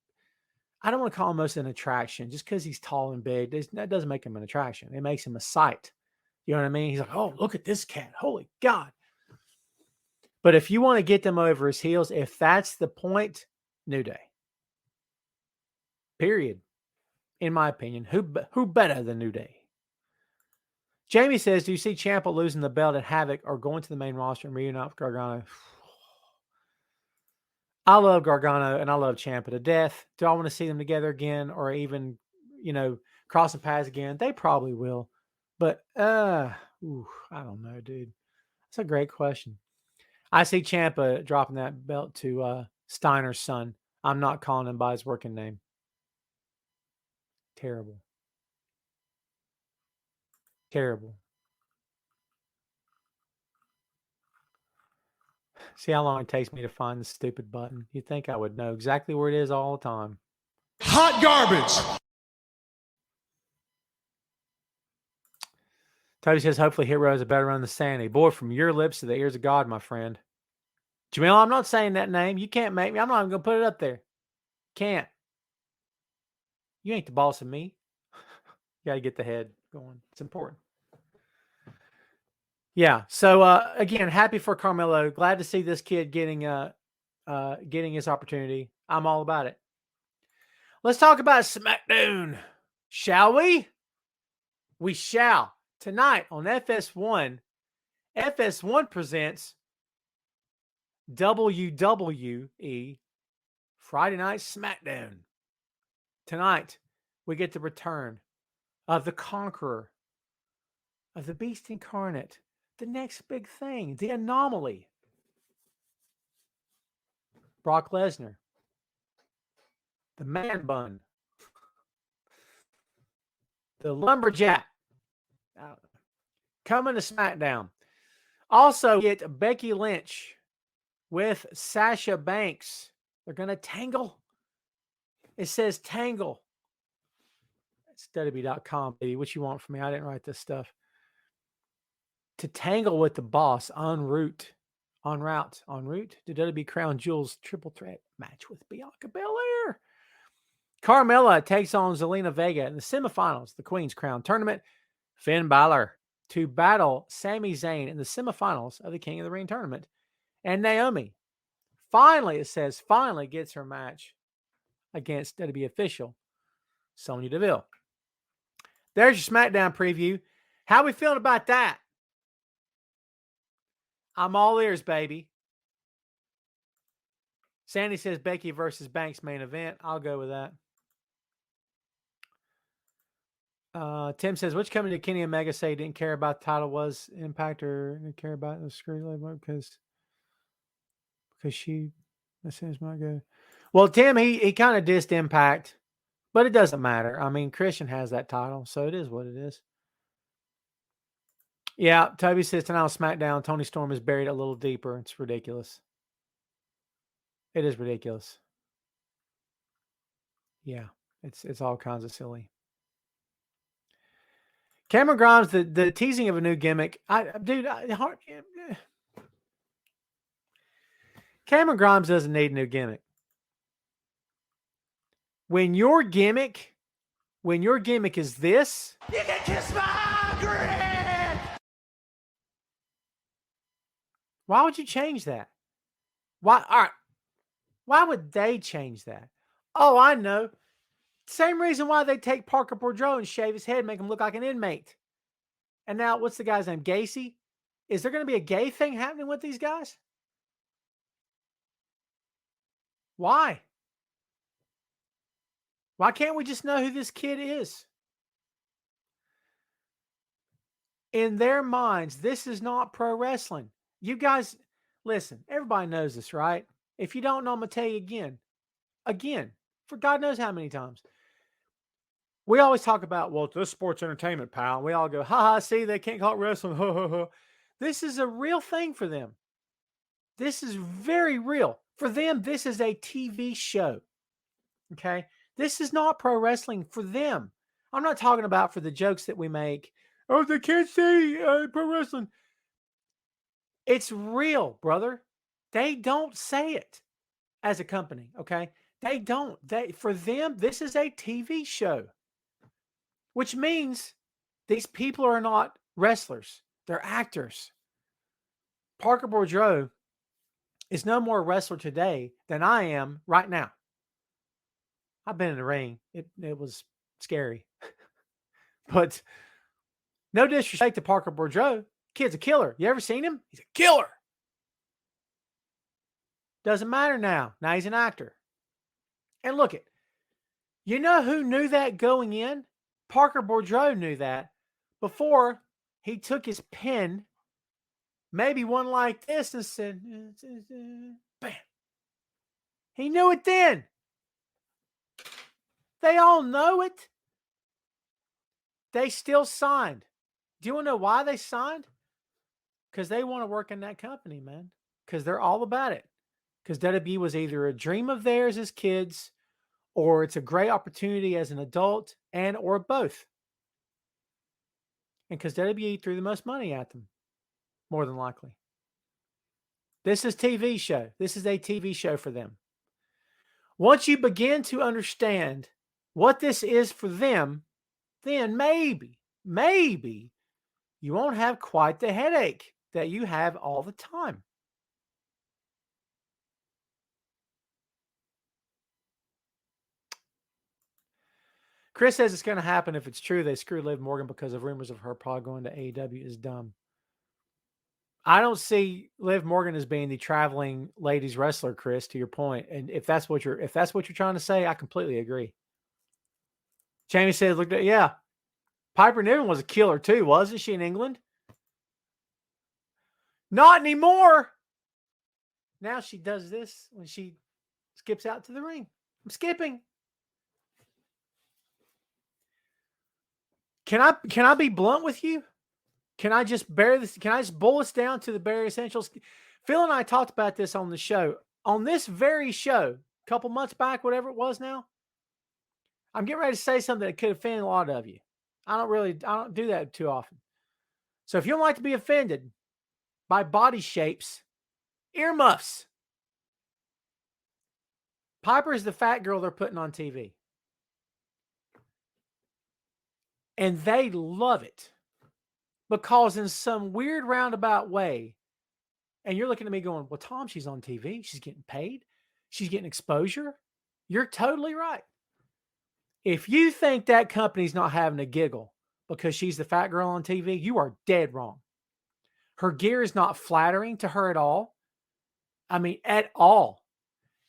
I don't want to call Omos an attraction just because he's tall and big. That doesn't make him an attraction. It makes him a sight. You know what I mean? He's like, oh, look at this cat. Holy God. But if you want to get them over his heels, if that's the point, New Day. Period. In my opinion, who better than New Day? Jamie says, do you see Ciampa losing the belt at Havoc or going to the main roster and reuniting with Gargano? I love Gargano and I love Ciampa to death. Do I want to see them together again or even, crossing paths again? They probably will. But, I don't know, dude. That's a great question. I see Ciampa dropping that belt to Steiner's son. I'm not calling him by his working name. Terrible. Terrible. See how long it takes me to find the stupid button. You'd think I would know exactly where it is all the time. Hot garbage. Toby says, hopefully Hit Row is a better run than Sanity. Boy, from your lips to the ears of God, my friend. Jamil, I'm not saying that name. You can't make me. I'm not even going to put it up there. Can't. You ain't the boss of me. You got to get the head going. It's important. Yeah. So, again, happy for Carmelo. Glad to see this kid getting his opportunity. I'm all about it. Let's talk about SmackDown. Shall we? We shall. Tonight on FS1, FS1 presents WWE Friday Night SmackDown. Tonight, we get the return of the Conqueror, of the Beast Incarnate, the next big thing, the Anomaly, Brock Lesnar, the Man Bun, the Lumberjack, coming to SmackDown. Also, get Becky Lynch with Sasha Banks. They're going to tangle. It says tangle. It's WWE.com, baby. What you want from me? I didn't write this stuff. To tangle with the boss en route to WWE Crown Jewel's triple threat match with Bianca Belair. Carmella takes on Zelina Vega in the semifinals, the Queen's Crown Tournament. Finn Balor to battle Sami Zayn in the semifinals of the King of the Ring Tournament. And Naomi, finally gets her match against WWE official Sonya Deville. There's your SmackDown preview. How we feeling about that? I'm all ears, baby. Sandy says Becky versus Banks main event. I'll go with that. Tim says, which company did Kenny Omega say he didn't care about the title was Impact or didn't care about the screen label because she, that seems not good. Well, Tim, he kind of dissed Impact, but it doesn't matter. I mean, Christian has that title, so it is what it is. Yeah, Toby says tonight on SmackDown, Tony Storm is buried a little deeper. It's ridiculous. It is ridiculous. Yeah, it's all kinds of silly. Cameron Grimes, the teasing of a new gimmick. Cameron Grimes doesn't need a new gimmick. When your gimmick is this, You can kiss my grin. why would you change that? Why? All right. Why would they change that? Oh, I know. Same reason why they take Parker Boudreaux and shave his head, make him look like an inmate. And now, what's the guy's name? Gacy? Is there going to be a gay thing happening with these guys? Why? Why can't we just know who this kid is? In their minds, this is not pro wrestling. You guys, listen, everybody knows this, right? If you don't know, I'm going to tell you again. again, for God knows how many times. We always talk about, well, this sports entertainment, pal. We all go, ha, see, they can't call it wrestling. Ha, ha, ha. This is a real thing for them. This is very real. For them, this is a TV show. Okay? This is not pro wrestling for them. I'm not talking about for the jokes that we make. Oh, they can't say pro wrestling. It's real, brother. They don't say it as a company, okay? They don't. For them, this is a TV show. Which means these people are not wrestlers. They're actors. Parker Boudreaux is no more a wrestler today than I am right now. I've been in the ring. It was scary. But no disrespect to Parker Boudreaux. Kid's a killer. You ever seen him? He's a killer. Doesn't matter now. Now he's an actor. And look it. You know who knew that going in? Parker Boudreaux knew that before he took his pen, maybe one like this, and said, bam. He knew it then. They all know it. They still signed. Do you want to know why they signed? Because they want to work in that company, man. Because they're all about it. Because WWE was either a dream of theirs as kids, or it's a great opportunity as an adult, and or both. And because WWE threw the most money at them, more than likely. This is TV show. This is a TV show for them. Once you begin to understand what this is for them, then maybe you won't have quite the headache that you have all the time. Chris says it's going to happen if it's true they screw Liv Morgan because of rumors of her probably going to AEW is dumb. I don't see Liv Morgan as being the traveling ladies wrestler, Chris, to your point. And if that's what you're trying to say, I completely agree. Jamie said, look at, yeah. Piper Niven was a killer too, wasn't she, in England? Not anymore. Now she does this when she skips out to the ring. I'm skipping. Can I be blunt with you? Can I just bear this? Can I just boil this down to the bare essentials? Phil and I talked about this on the show. On this very show, a couple months back, whatever it was now. I'm getting ready to say something that could offend a lot of you. I don't do that too often. So if you don't like to be offended by body shapes, earmuffs. Piper is the fat girl they're putting on TV. And they love it because in some weird roundabout way, and you're looking at me going, well, Tom, she's on TV. She's getting paid. She's getting exposure. You're totally right. If you think that company's not having a giggle because she's the fat girl on TV, you are dead wrong. Her gear is not flattering to her at all. I mean, at all.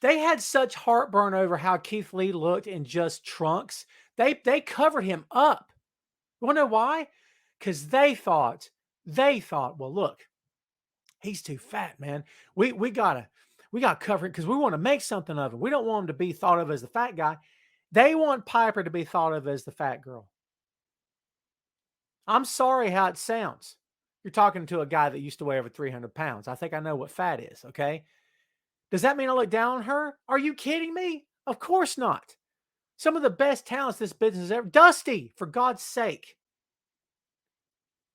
They had such heartburn over how Keith Lee looked in just trunks. They covered him up. You want to know why? Because they thought, well, look, he's too fat, man. We gotta cover it because we want to make something of him. We don't want him to be thought of as the fat guy. They want Piper to be thought of as the fat girl. I'm sorry how it sounds. You're talking to a guy that used to weigh over 300 pounds. I think I know what fat is, okay? Does that mean I look down on her? Are you kidding me? Of course not. Some of the best talents this business has ever. Dusty, for God's sake.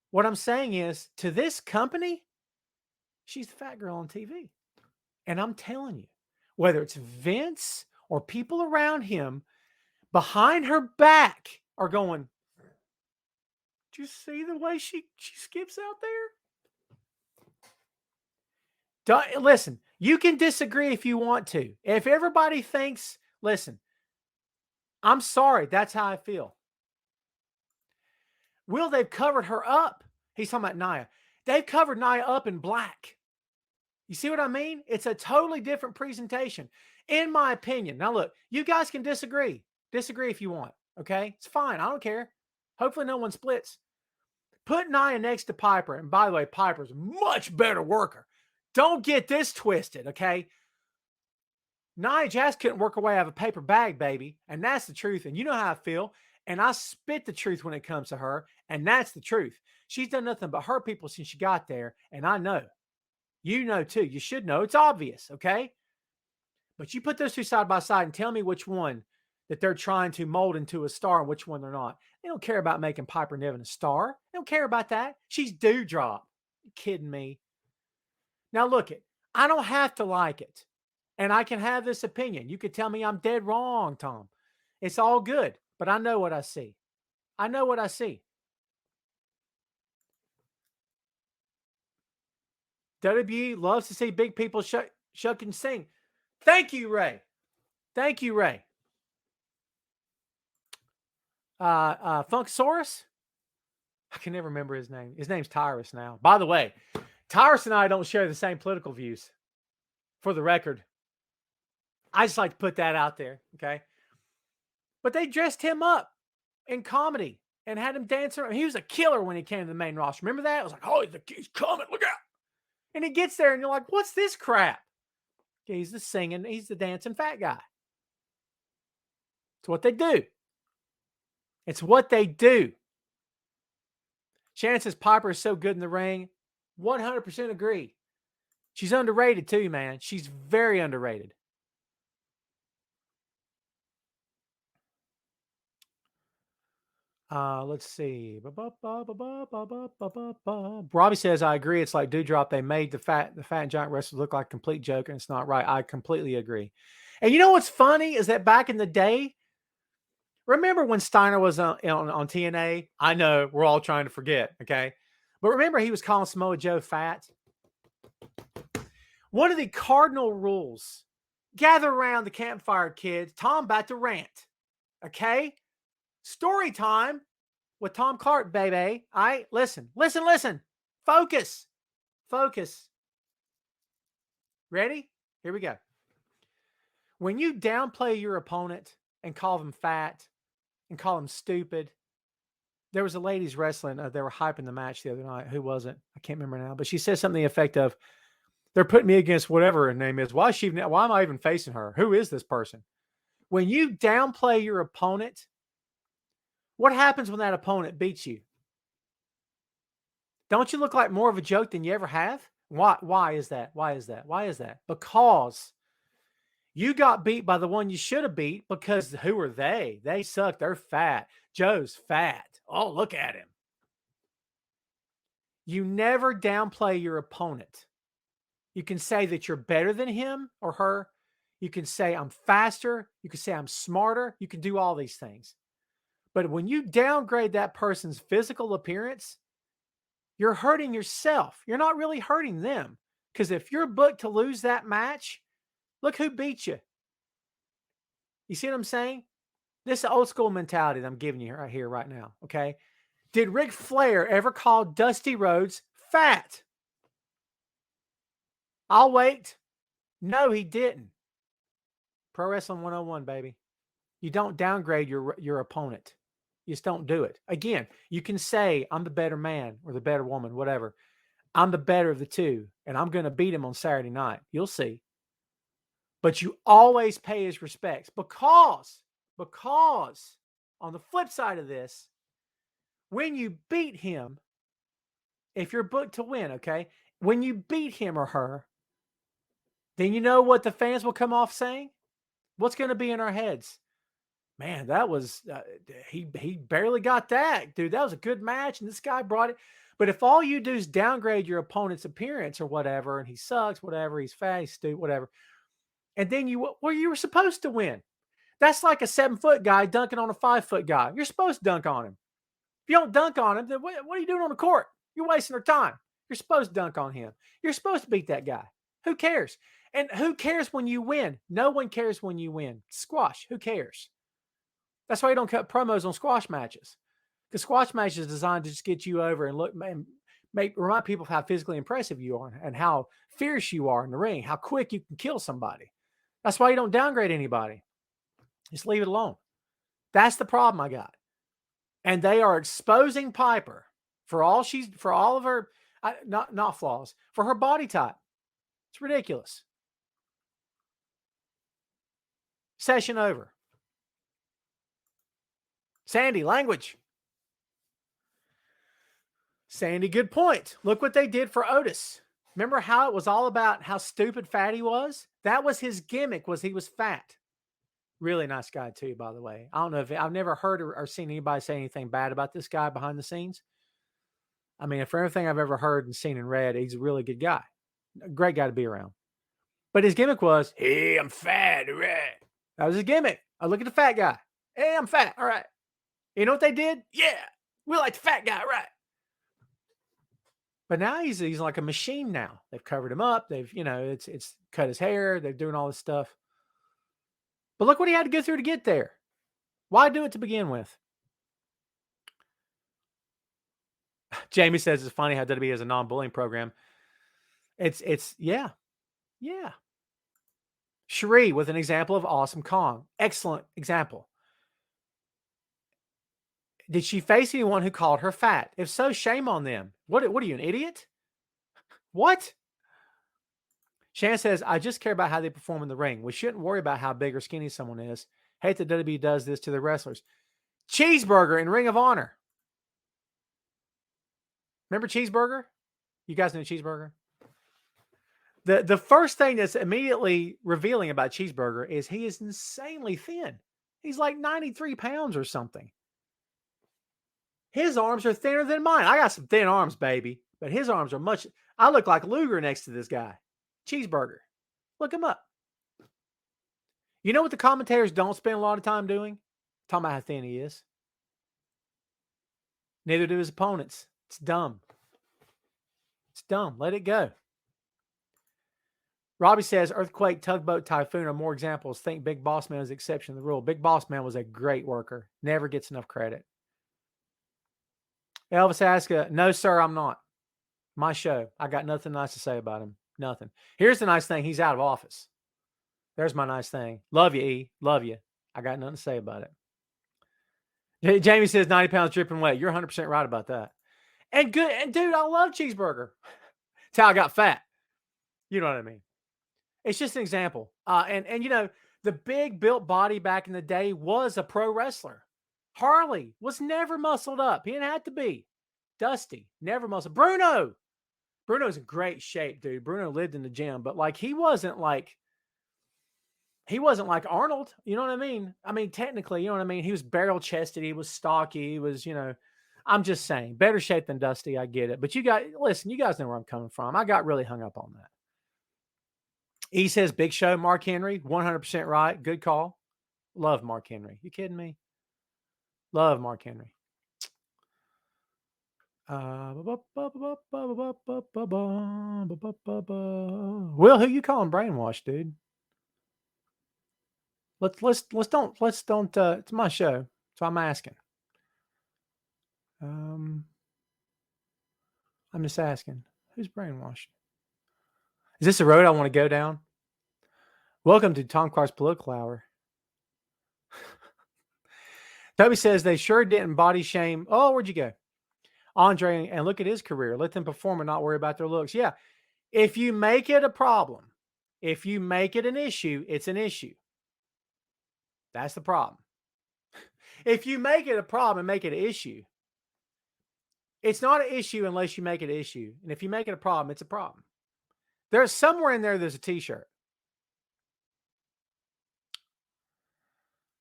What I'm saying is, to this company, she's the fat girl on TV. And I'm telling you, whether it's Vince or people around him, behind her back are going, do you see the way she skips out there? Listen, you can disagree if you want to. If everybody thinks, listen, I'm sorry, that's how I feel. Will, they've covered her up. He's talking about Nia. They've covered Nia up in black. You see what I mean? It's a totally different presentation, in my opinion. Now, look, you guys can disagree. Disagree if you want, okay? It's fine. I don't care. Hopefully no one splits. Put Nia next to Piper. And by the way, Piper's a much better worker. Don't get this twisted, okay? Nia Jax couldn't work her way out of a paper bag, baby. And that's the truth. And you know how I feel. And I spit the truth when it comes to her. And that's the truth. She's done nothing but hurt people since she got there. And I know. You know too. You should know. It's obvious, okay? But you put those two side by side and tell me which one that they're trying to mold into a star and which one they're not. They don't care about making Piper Niven a star. They don't care about that. She's dewdrop. You kidding me? Now look it. I don't have to like it. And I can have this opinion. You could tell me I'm dead wrong, Tom. It's all good. But I know what I see. I know what I see. WWE loves to see big people shuck and sing. Thank you, Ray. Thank you, Ray. Funksaurus? I can never remember his name. His name's Tyrus now. By the way, Tyrus and I don't share the same political views. For the record. I just like to put that out there, okay? But they dressed him up in comedy and had him dance around. He was a killer when he came to the main roster. Remember that? It was like, oh, he's coming. Look out. And he gets there and you're like, what's this crap? Okay, he's the singing, he's the dancing fat guy. It's what they do. It's what they do. Shannon says Piper is so good in the ring. 100% agree. She's underrated too, man. She's very underrated. Let's see. Robbie says, I agree. It's like Dewdrop. They made the fat and giant wrestlers look like a complete joke, and it's not right. I completely agree. And you know what's funny is that back in the day, remember when Steiner was on TNA? I know we're all trying to forget, okay? But remember he was calling Samoa Joe fat? One of the cardinal rules, gather around the campfire, kids. Tom about to rant, okay? Story time with Tom Clark, baby. All right, listen. Focus. Ready? Here we go. When you downplay your opponent and call them fat and call them stupid, there was a ladies wrestling. They were hyping the match the other night. Who was it? I can't remember now. But she said something to the effect of, they're putting me against whatever her name is. Why am I even facing her? Who is this person? When you downplay your opponent, what happens when that opponent beats you? Don't you look like more of a joke than you ever have? Why is that? Because you got beat by the one you should have beat because who are they? They suck. They're fat. Joe's fat. Oh, look at him. You never downplay your opponent. You can say that you're better than him or her. You can say I'm faster. You can say I'm smarter. You can do all these things. But when you downgrade that person's physical appearance, you're hurting yourself. You're not really hurting them. Because if you're booked to lose that match, look who beat you. You see what I'm saying? This is old school mentality that I'm giving you right here, right now. Okay. Did Ric Flair ever call Dusty Rhodes fat? I'll wait. No, he didn't. Pro Wrestling 101, baby. You don't downgrade your opponent. You just don't do it. Again, you can say, I'm the better man or the better woman, whatever. I'm the better of the two, and I'm going to beat him on Saturday night. You'll see. But you always pay his respects because on the flip side of this, when you beat him, if you're booked to win, okay, when you beat him or her, then you know what the fans will come off saying? What's going to be in our heads? Man, that was, he barely got that. Dude, that was a good match, and this guy brought it. But if all you do is downgrade your opponent's appearance or whatever, and he sucks, whatever, he's fat, he's stupid, whatever, and then you were supposed to win. That's like a 7-foot guy dunking on a 5-foot guy. You're supposed to dunk on him. If you don't dunk on him, then what are you doing on the court? You're wasting our time. You're supposed to dunk on him. You're supposed to beat that guy. Who cares? And who cares when you win? No one cares when you win. Squash. Who cares? That's why you don't cut promos on squash matches. Because squash matches is designed to just get you over and remind people of how physically impressive you are and how fierce you are in the ring, how quick you can kill somebody. That's why you don't downgrade anybody. Just leave it alone. That's the problem I got. And they are exposing Piper for all of her, not flaws, for her body type. It's ridiculous. Session over. Sandy, language. Sandy, good point. Look what they did for Otis. Remember how it was all about how stupid fat he was? That was his gimmick, was he was fat. Really nice guy too, by the way. I don't know if I've never heard or seen anybody say anything bad about this guy behind the scenes. I mean, for everything I've ever heard and seen and read, he's a really good guy. A great guy to be around. But his gimmick was, hey, I'm fat. All right. That was his gimmick. I look at the fat guy. Hey, I'm fat. All right. You know what they did? Yeah. We like the fat guy. Right. But now he's like a machine now. They've covered him up. They've, it's cut his hair. They're doing all this stuff. But look what he had to go through to get there. Why do it to begin with? Jamie says it's funny how WWE has a non-bullying program. Yeah. Cherie with an example of Awesome Kong. Excellent example. Did she face anyone who called her fat? If so, shame on them. What are you, an idiot? What? Shan says, I just care about how they perform in the ring. We shouldn't worry about how big or skinny someone is. Hate that WWE does this to the wrestlers. Cheeseburger in Ring of Honor. Remember Cheeseburger? You guys know Cheeseburger? The first thing that's immediately revealing about Cheeseburger is he is insanely thin. He's like 93 pounds or something. His arms are thinner than mine. I got some thin arms, baby. But his arms are much... I look like Luger next to this guy. Cheeseburger. Look him up. You know what the commentators don't spend a lot of time doing? Talking about how thin he is. Neither do his opponents. It's dumb. It's dumb. Let it go. Robbie says, Earthquake, Tugboat, Typhoon are more examples. Think Big Boss Man is the exception to the rule. Big Boss Man was a great worker. Never gets enough credit. Elvis Aska, no, sir, I'm not. My show. I got nothing nice to say about him. Nothing. Here's the nice thing. He's out of office. There's my nice thing. Love you, E. Love you. I got nothing to say about it. Jamie says 90 pounds dripping wet. You're 100% right about that. And good. And dude, I love Cheeseburger. It's how I got fat. You know what I mean? It's just an example. And the big built body back in the day was a pro wrestler. Harley was never muscled up. He didn't have to be. Dusty, never muscled. Bruno's in great shape, dude. Bruno lived in the gym, but like he wasn't like Arnold. You know what I mean? I mean, technically, you know what I mean? He was barrel chested. He was stocky. He was, I'm just saying, better shape than Dusty. I get it. But you guys know where I'm coming from. I got really hung up on that. He says, Big Show, Mark Henry, 100% right. Good call. Love Mark Henry. You kidding me? Love Mark Henry. Will, who you calling brainwashed, dude? Let's don't it's my show. So I'm asking. I'm just asking. Who's brainwashed? Is this a road I want to go down? Welcome to Tom Clark's Political Hour. Toby says they sure didn't body shame. Oh, where'd you go? Andre, and look at his career. Let them perform and not worry about their looks. Yeah. If you make it a problem, if you make it an issue, it's an issue. That's the problem. If you make it a problem and make it an issue, it's not an issue unless you make it an issue. And if you make it a problem, it's a problem. There's somewhere in there's a t-shirt.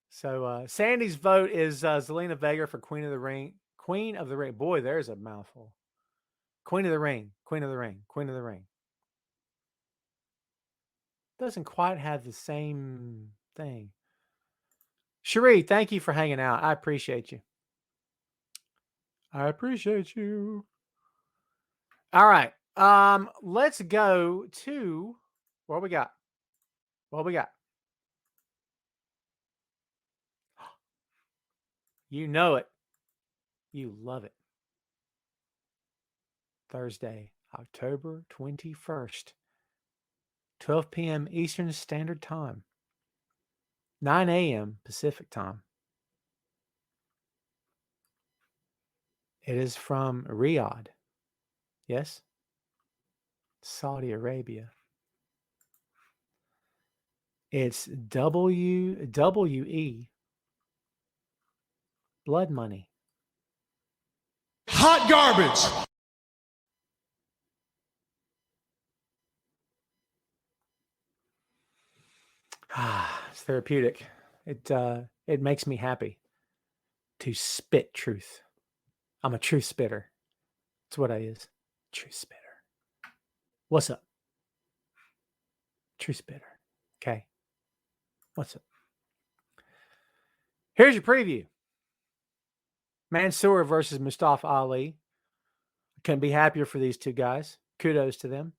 So Sandy's vote is Zelina Vega for Queen of the Ring. Queen of the Ring. Boy, there's a mouthful. Queen of the Ring. Queen of the Ring. Queen of the Ring. Doesn't quite have the same thing. Cherie, thank you for hanging out. I appreciate you. I appreciate you. All right. Let's go to what we got. What we got? You know it. You love it. Thursday, October 21st, 12 p.m. Eastern Standard Time, 9 a.m. Pacific Time. It is from Riyadh. Yes? Saudi Arabia. It's WWE Blood Money. Hot garbage. It's therapeutic. It makes me happy to spit truth. I'm a truth spitter. That's what I is. Truth spitter. What's up? Truth spitter. Okay. What's up? Here's your preview. Mansoor versus Mustafa Ali. Couldn't be happier for these two guys. Kudos to them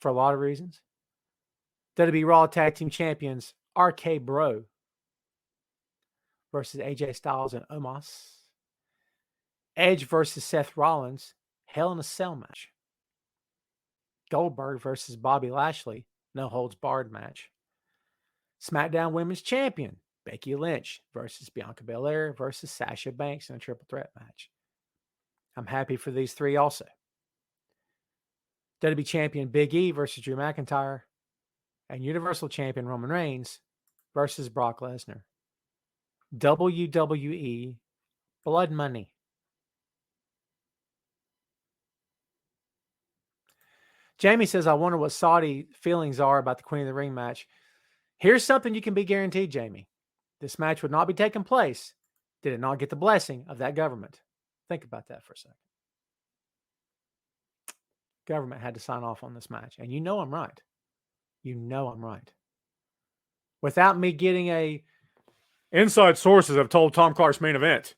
for a lot of reasons. WWE Raw Tag Team Champions RK Bro versus AJ Styles and Omos. Edge versus Seth Rollins. Hell in a Cell match. Goldberg versus Bobby Lashley. No holds barred match. SmackDown Women's Champion Becky Lynch versus Bianca Belair versus Sasha Banks in a triple threat match. I'm happy for these three also. WWE Champion Big E versus Drew McIntyre. And Universal Champion Roman Reigns versus Brock Lesnar. WWE Blood Money. Jamie says, I wonder what Saudi feelings are about the Queen of the Ring match. Here's something you can be guaranteed, Jamie. This match would not be taking place did it not get the blessing of that government. Think about that for a second. Government had to sign off on this match. And you know I'm right. You know I'm right. Without me getting a inside sources have told Tom Clark's main event.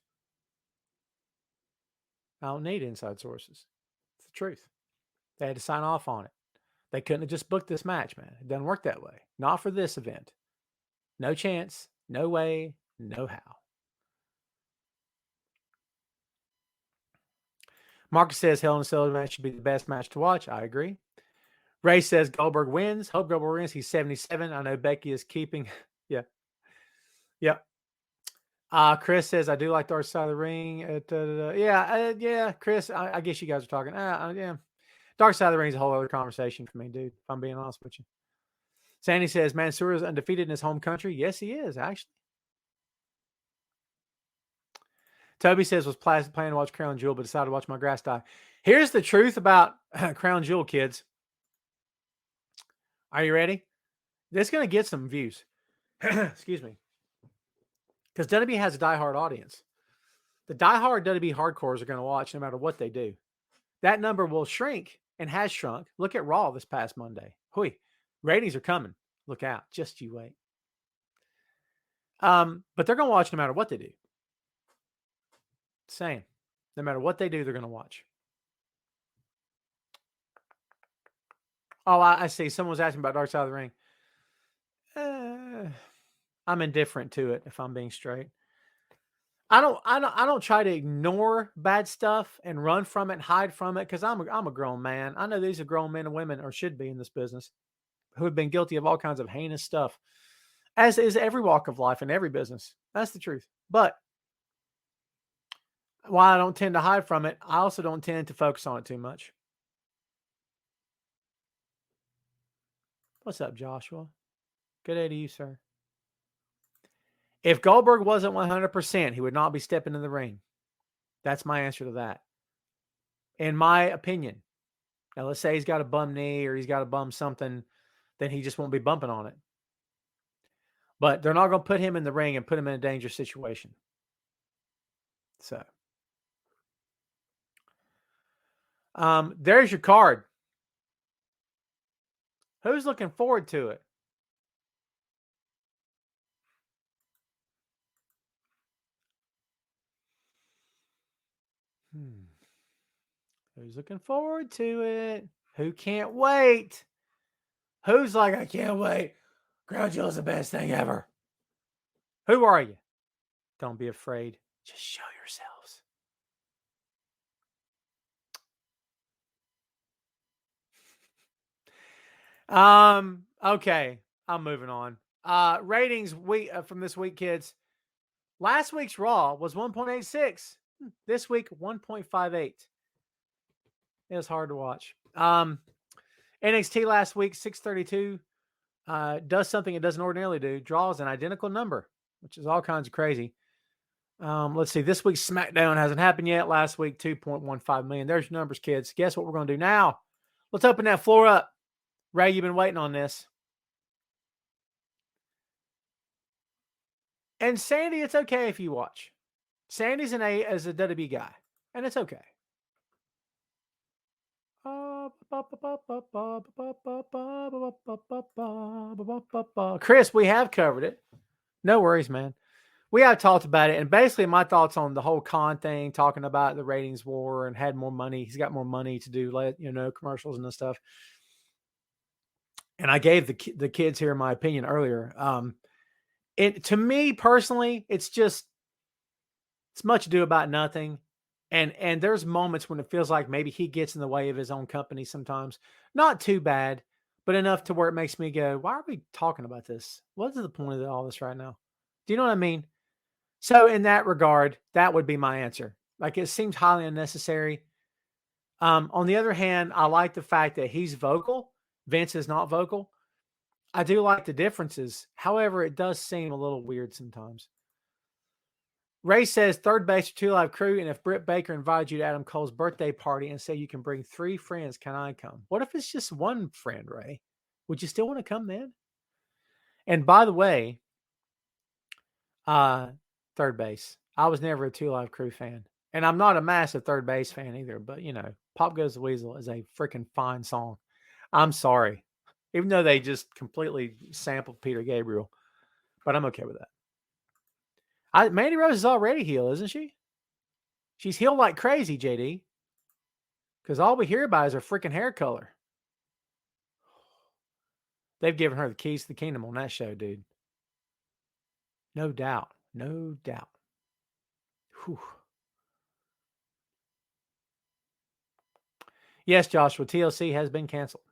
I don't need inside sources. It's the truth. They had to sign off on it. They couldn't have just booked this match, man. It doesn't work that way. Not for this event. No chance, no way, no how. Marcus says Hell in a Cell match should be the best match to watch. I agree. Ray says Goldberg wins. Hope Goldberg wins. He's 77. I know Becky is keeping. Yeah. Yep. Chris says, I do like Dark Side of the Ring. Yeah, Chris, I guess you guys are talking. Yeah. Dark Side of the Ring is a whole other conversation for me, dude, if I'm being honest with you. Sandy says, Mansoor is undefeated in his home country. Yes, he is, actually. Toby says, was planning to watch Crown Jewel, but decided to watch my grass die. Here's the truth about Crown Jewel, kids. Are you ready? This is going to get some views. Excuse me. Because WWE has a diehard audience. The diehard WWE hardcores are going to watch no matter what they do. That number will shrink and has shrunk. Look at Raw this past Monday. Hui, ratings are coming. Look out. Just you wait. But they're going to watch no matter what they do. Same. No matter what they do, they're going to watch. Oh, I see. Someone was asking about Dark Side of the Ring. I'm indifferent to it, if I'm being straight. I don't try to ignore bad stuff and run from it and hide from it because I'm a grown man. I know these are grown men and women, or should be in this business, who have been guilty of all kinds of heinous stuff, as is every walk of life and every business. That's the truth. But while I don't tend to hide from it, I also don't tend to focus on it too much. What's up, Joshua? Good day to you, sir. If Goldberg wasn't 100%, he would not be stepping in the ring. That's my answer to that. In my opinion. Now, let's say he's got a bum knee or he's got a bum something, then he just won't be bumping on it. But they're not going to put him in the ring and put him in a dangerous situation. So, there's your card. Who's looking forward to it? Who's looking forward to it? Who can't wait? Who's like, I can't wait. Crown Jewel is the best thing ever. Who are you? Don't be afraid. Just show yourselves. Okay. I'm moving on. Ratings from this week, kids. Last week's Raw was 1.86. This week, 1.58. It was hard to watch. NXT last week, 632. does something it doesn't ordinarily do, draws an identical number, which is all kinds of crazy. Let's see. This week's SmackDown hasn't happened yet. Last week, 2.15 million. There's your numbers, kids. Guess what we're going to do now? Let's open that floor up. Ray, you've been waiting on this. And Sandy, it's okay if you watch. Sandy's as a WWE guy, and it's okay. Chris, we have covered it. No worries, man. We have talked about it, and basically my thoughts on the whole Khan thing, talking about the ratings war and had more money. He's got more money to do, commercials and this stuff. And I gave the kids here my opinion earlier. To me personally, it's much ado about nothing. And there's moments when it feels like maybe he gets in the way of his own company sometimes. Not too bad, but enough to where it makes me go, why are we talking about this? What's the point of all this right now? Do you know what I mean? So in that regard, that would be my answer. Like, it seems highly unnecessary. On the other hand, I like the fact that he's vocal. Vince is not vocal. I do like the differences. However, it does seem a little weird sometimes. Ray says, third base for Two Live Crew, and if Britt Baker invited you to Adam Cole's birthday party and say you can bring 3 friends, can I come? What if it's just one friend, Ray? Would you still want to come then? And by the way, third base. I was never a Two Live Crew fan. And I'm not a massive third base fan either, but, Pop Goes the Weasel is a freaking fine song. I'm sorry. Even though they just completely sampled Peter Gabriel. But I'm okay with that. Mandy Rose is already heel, isn't she? She's healed like crazy, JD. Because all we hear about is her freaking hair color. They've given her the keys to the kingdom on that show, dude. No doubt. No doubt. Whew. Yes, Joshua, TLC has been canceled.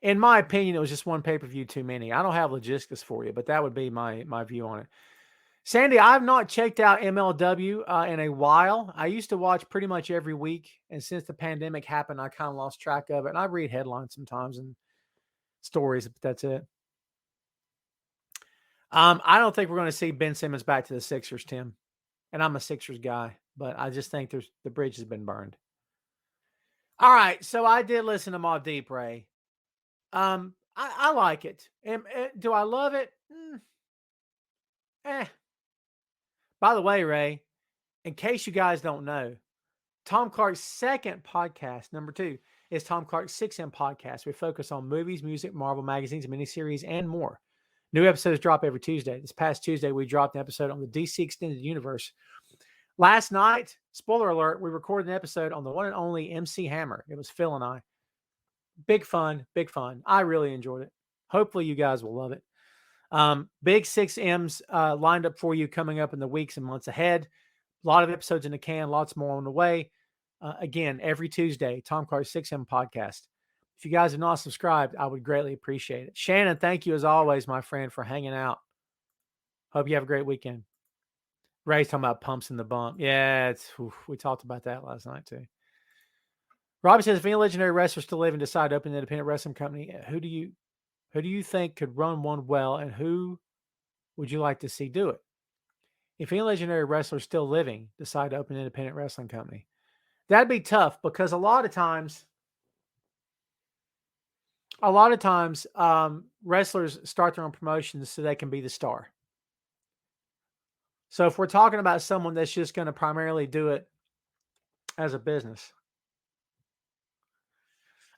In my opinion, it was just one pay-per-view too many. I don't have logistics for you, but that would be my view on it. Sandy, I've not checked out MLW in a while. I used to watch pretty much every week, and since the pandemic happened, I kind of lost track of it. And I read headlines sometimes and stories, but that's it. I don't think we're going to see Ben Simmons back to the Sixers, Tim. And I'm a Sixers guy, but I just think the bridge has been burned. All right, so I did listen to Mobb Deep, Ray. I like it. Do I love it? By the way, Ray, in case you guys don't know, Tom Clark's second podcast, number 2, is Tom Clark's 6M podcast. We focus on movies, music, Marvel magazines, miniseries, and more. New episodes drop every Tuesday. This past Tuesday, we dropped an episode on the DC Extended Universe. Last night, spoiler alert, we recorded an episode on the one and only MC Hammer. It was Phil and I. Big fun, big fun. I really enjoyed it. Hopefully you guys will love it. Big 6Ms lined up for you coming up in the weeks and months ahead. A lot of episodes in the can, lots more on the way. Again, every Tuesday, Tom Clark's 6M podcast. If you guys have not subscribed, I would greatly appreciate it. Shannon, thank you as always, my friend, for hanging out. Hope you have a great weekend. Ray's talking about pumps in the bump. Yeah, we talked about that last night too. Robbie says, if any legendary wrestler still living decide to open an independent wrestling company, who do you think could run one well, and who would you like to see do it? If any legendary wrestler still living decide to open an independent wrestling company, that'd be tough because a lot of times, wrestlers start their own promotions so they can be the star. So if we're talking about someone that's just going to primarily do it as a business,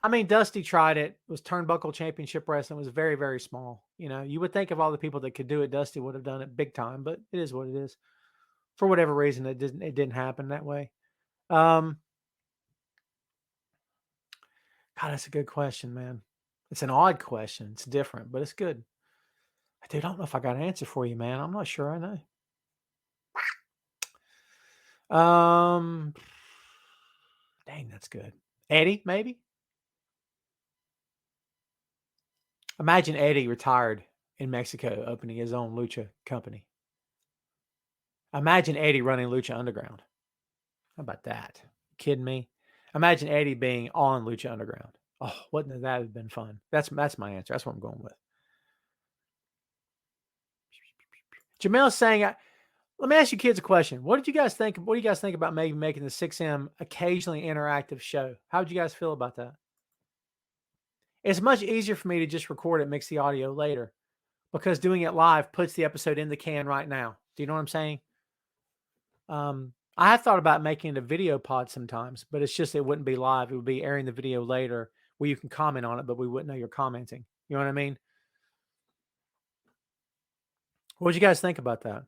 I mean, Dusty tried it. It was Turnbuckle Championship Wrestling. It was very, very small. You would think of all the people that could do it, Dusty would have done it big time, but it is what it is. For whatever reason, it didn't happen that way. God, that's a good question, man. It's an odd question. It's different, but it's good. I don't know if I got an answer for you, man. I'm not sure I know. Dang, that's good. Eddie, maybe? Imagine Eddie retired in Mexico, opening his own lucha company. Imagine Eddie running Lucha Underground. How about that? You kidding me? Imagine Eddie being on Lucha Underground. Oh, wouldn't that have been fun? That's my answer. That's what I'm going with. Jamel's saying, let me ask you kids a question. What do you guys think about maybe making the 6M occasionally interactive show? How would you guys feel about that? It's much easier for me to just record it, mix the audio later, because doing it live puts the episode in the can right now. Do you know what I'm saying? I have thought about making it a video pod sometimes, but it's just it wouldn't be live. It would be airing the video later where you can comment on it, but we wouldn't know you're commenting. You know what I mean? What do you guys think about that?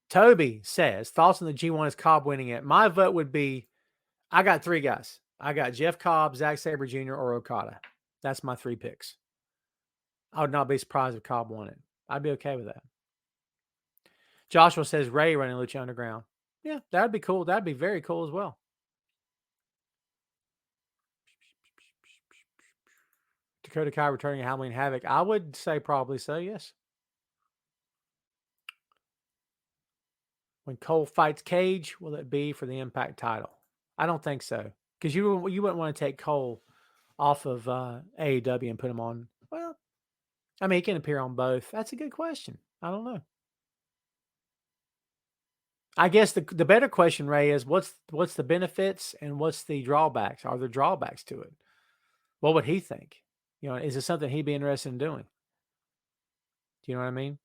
Toby says, thoughts on the G1 is Cobb winning it. My vote would be, I got 3 guys. I got Jeff Cobb, Zack Sabre Jr., or Okada. That's my 3 picks. I would not be surprised if Cobb won it. I'd be okay with that. Joshua says Ray running Lucha Underground. Yeah, that'd be cool. That'd be very cool as well. Dakota Kai returning at Halloween Havoc. I would say probably so, yes. When Cole fights Cage, will it be for the Impact title? I don't think so. Because you wouldn't want to take Cole off of AEW and put him on. Well, I mean, he can appear on both. That's a good question. I don't know. I guess the better question, Ray, is what's the benefits and what's the drawbacks? Are there drawbacks to it? What would he think? You know, is it something he'd be interested in doing? Do you know what I mean?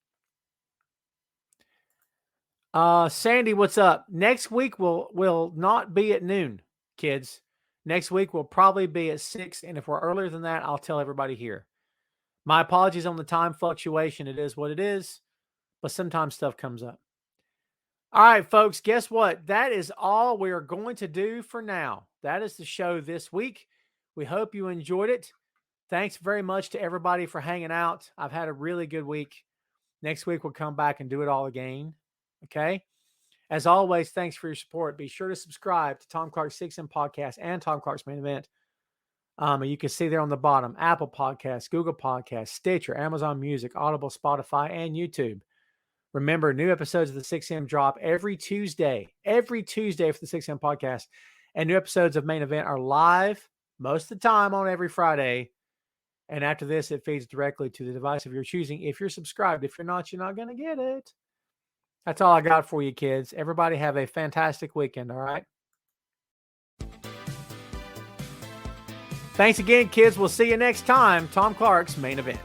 Sandy, what's up? Next week will not be at noon, kids. Next week will probably be at 6, and if we're earlier than that, I'll tell everybody here. My apologies on the time fluctuation. It is what it is, but sometimes stuff comes up. All right, folks, guess what? That is all we are going to do for now. That is the show this week. We hope you enjoyed it. Thanks very much to everybody for hanging out. I've had a really good week. Next week, we'll come back and do it all again. Okay? As always, thanks for your support. Be sure to subscribe to Tom Clark's 6M Podcast and Tom Clark's Main Event. You can see there on the bottom, Apple Podcasts, Google Podcasts, Stitcher, Amazon Music, Audible, Spotify, and YouTube. Remember, new episodes of the 6M drop every Tuesday for the 6M Podcast. And new episodes of Main Event are live most of the time on every Friday. And after this, it feeds directly to the device of your choosing. If you're subscribed, if you're not, you're not going to get it. That's all I got for you, kids. Everybody have a fantastic weekend, all right? Thanks again, kids. We'll see you next time. Tom Clark's Main Event.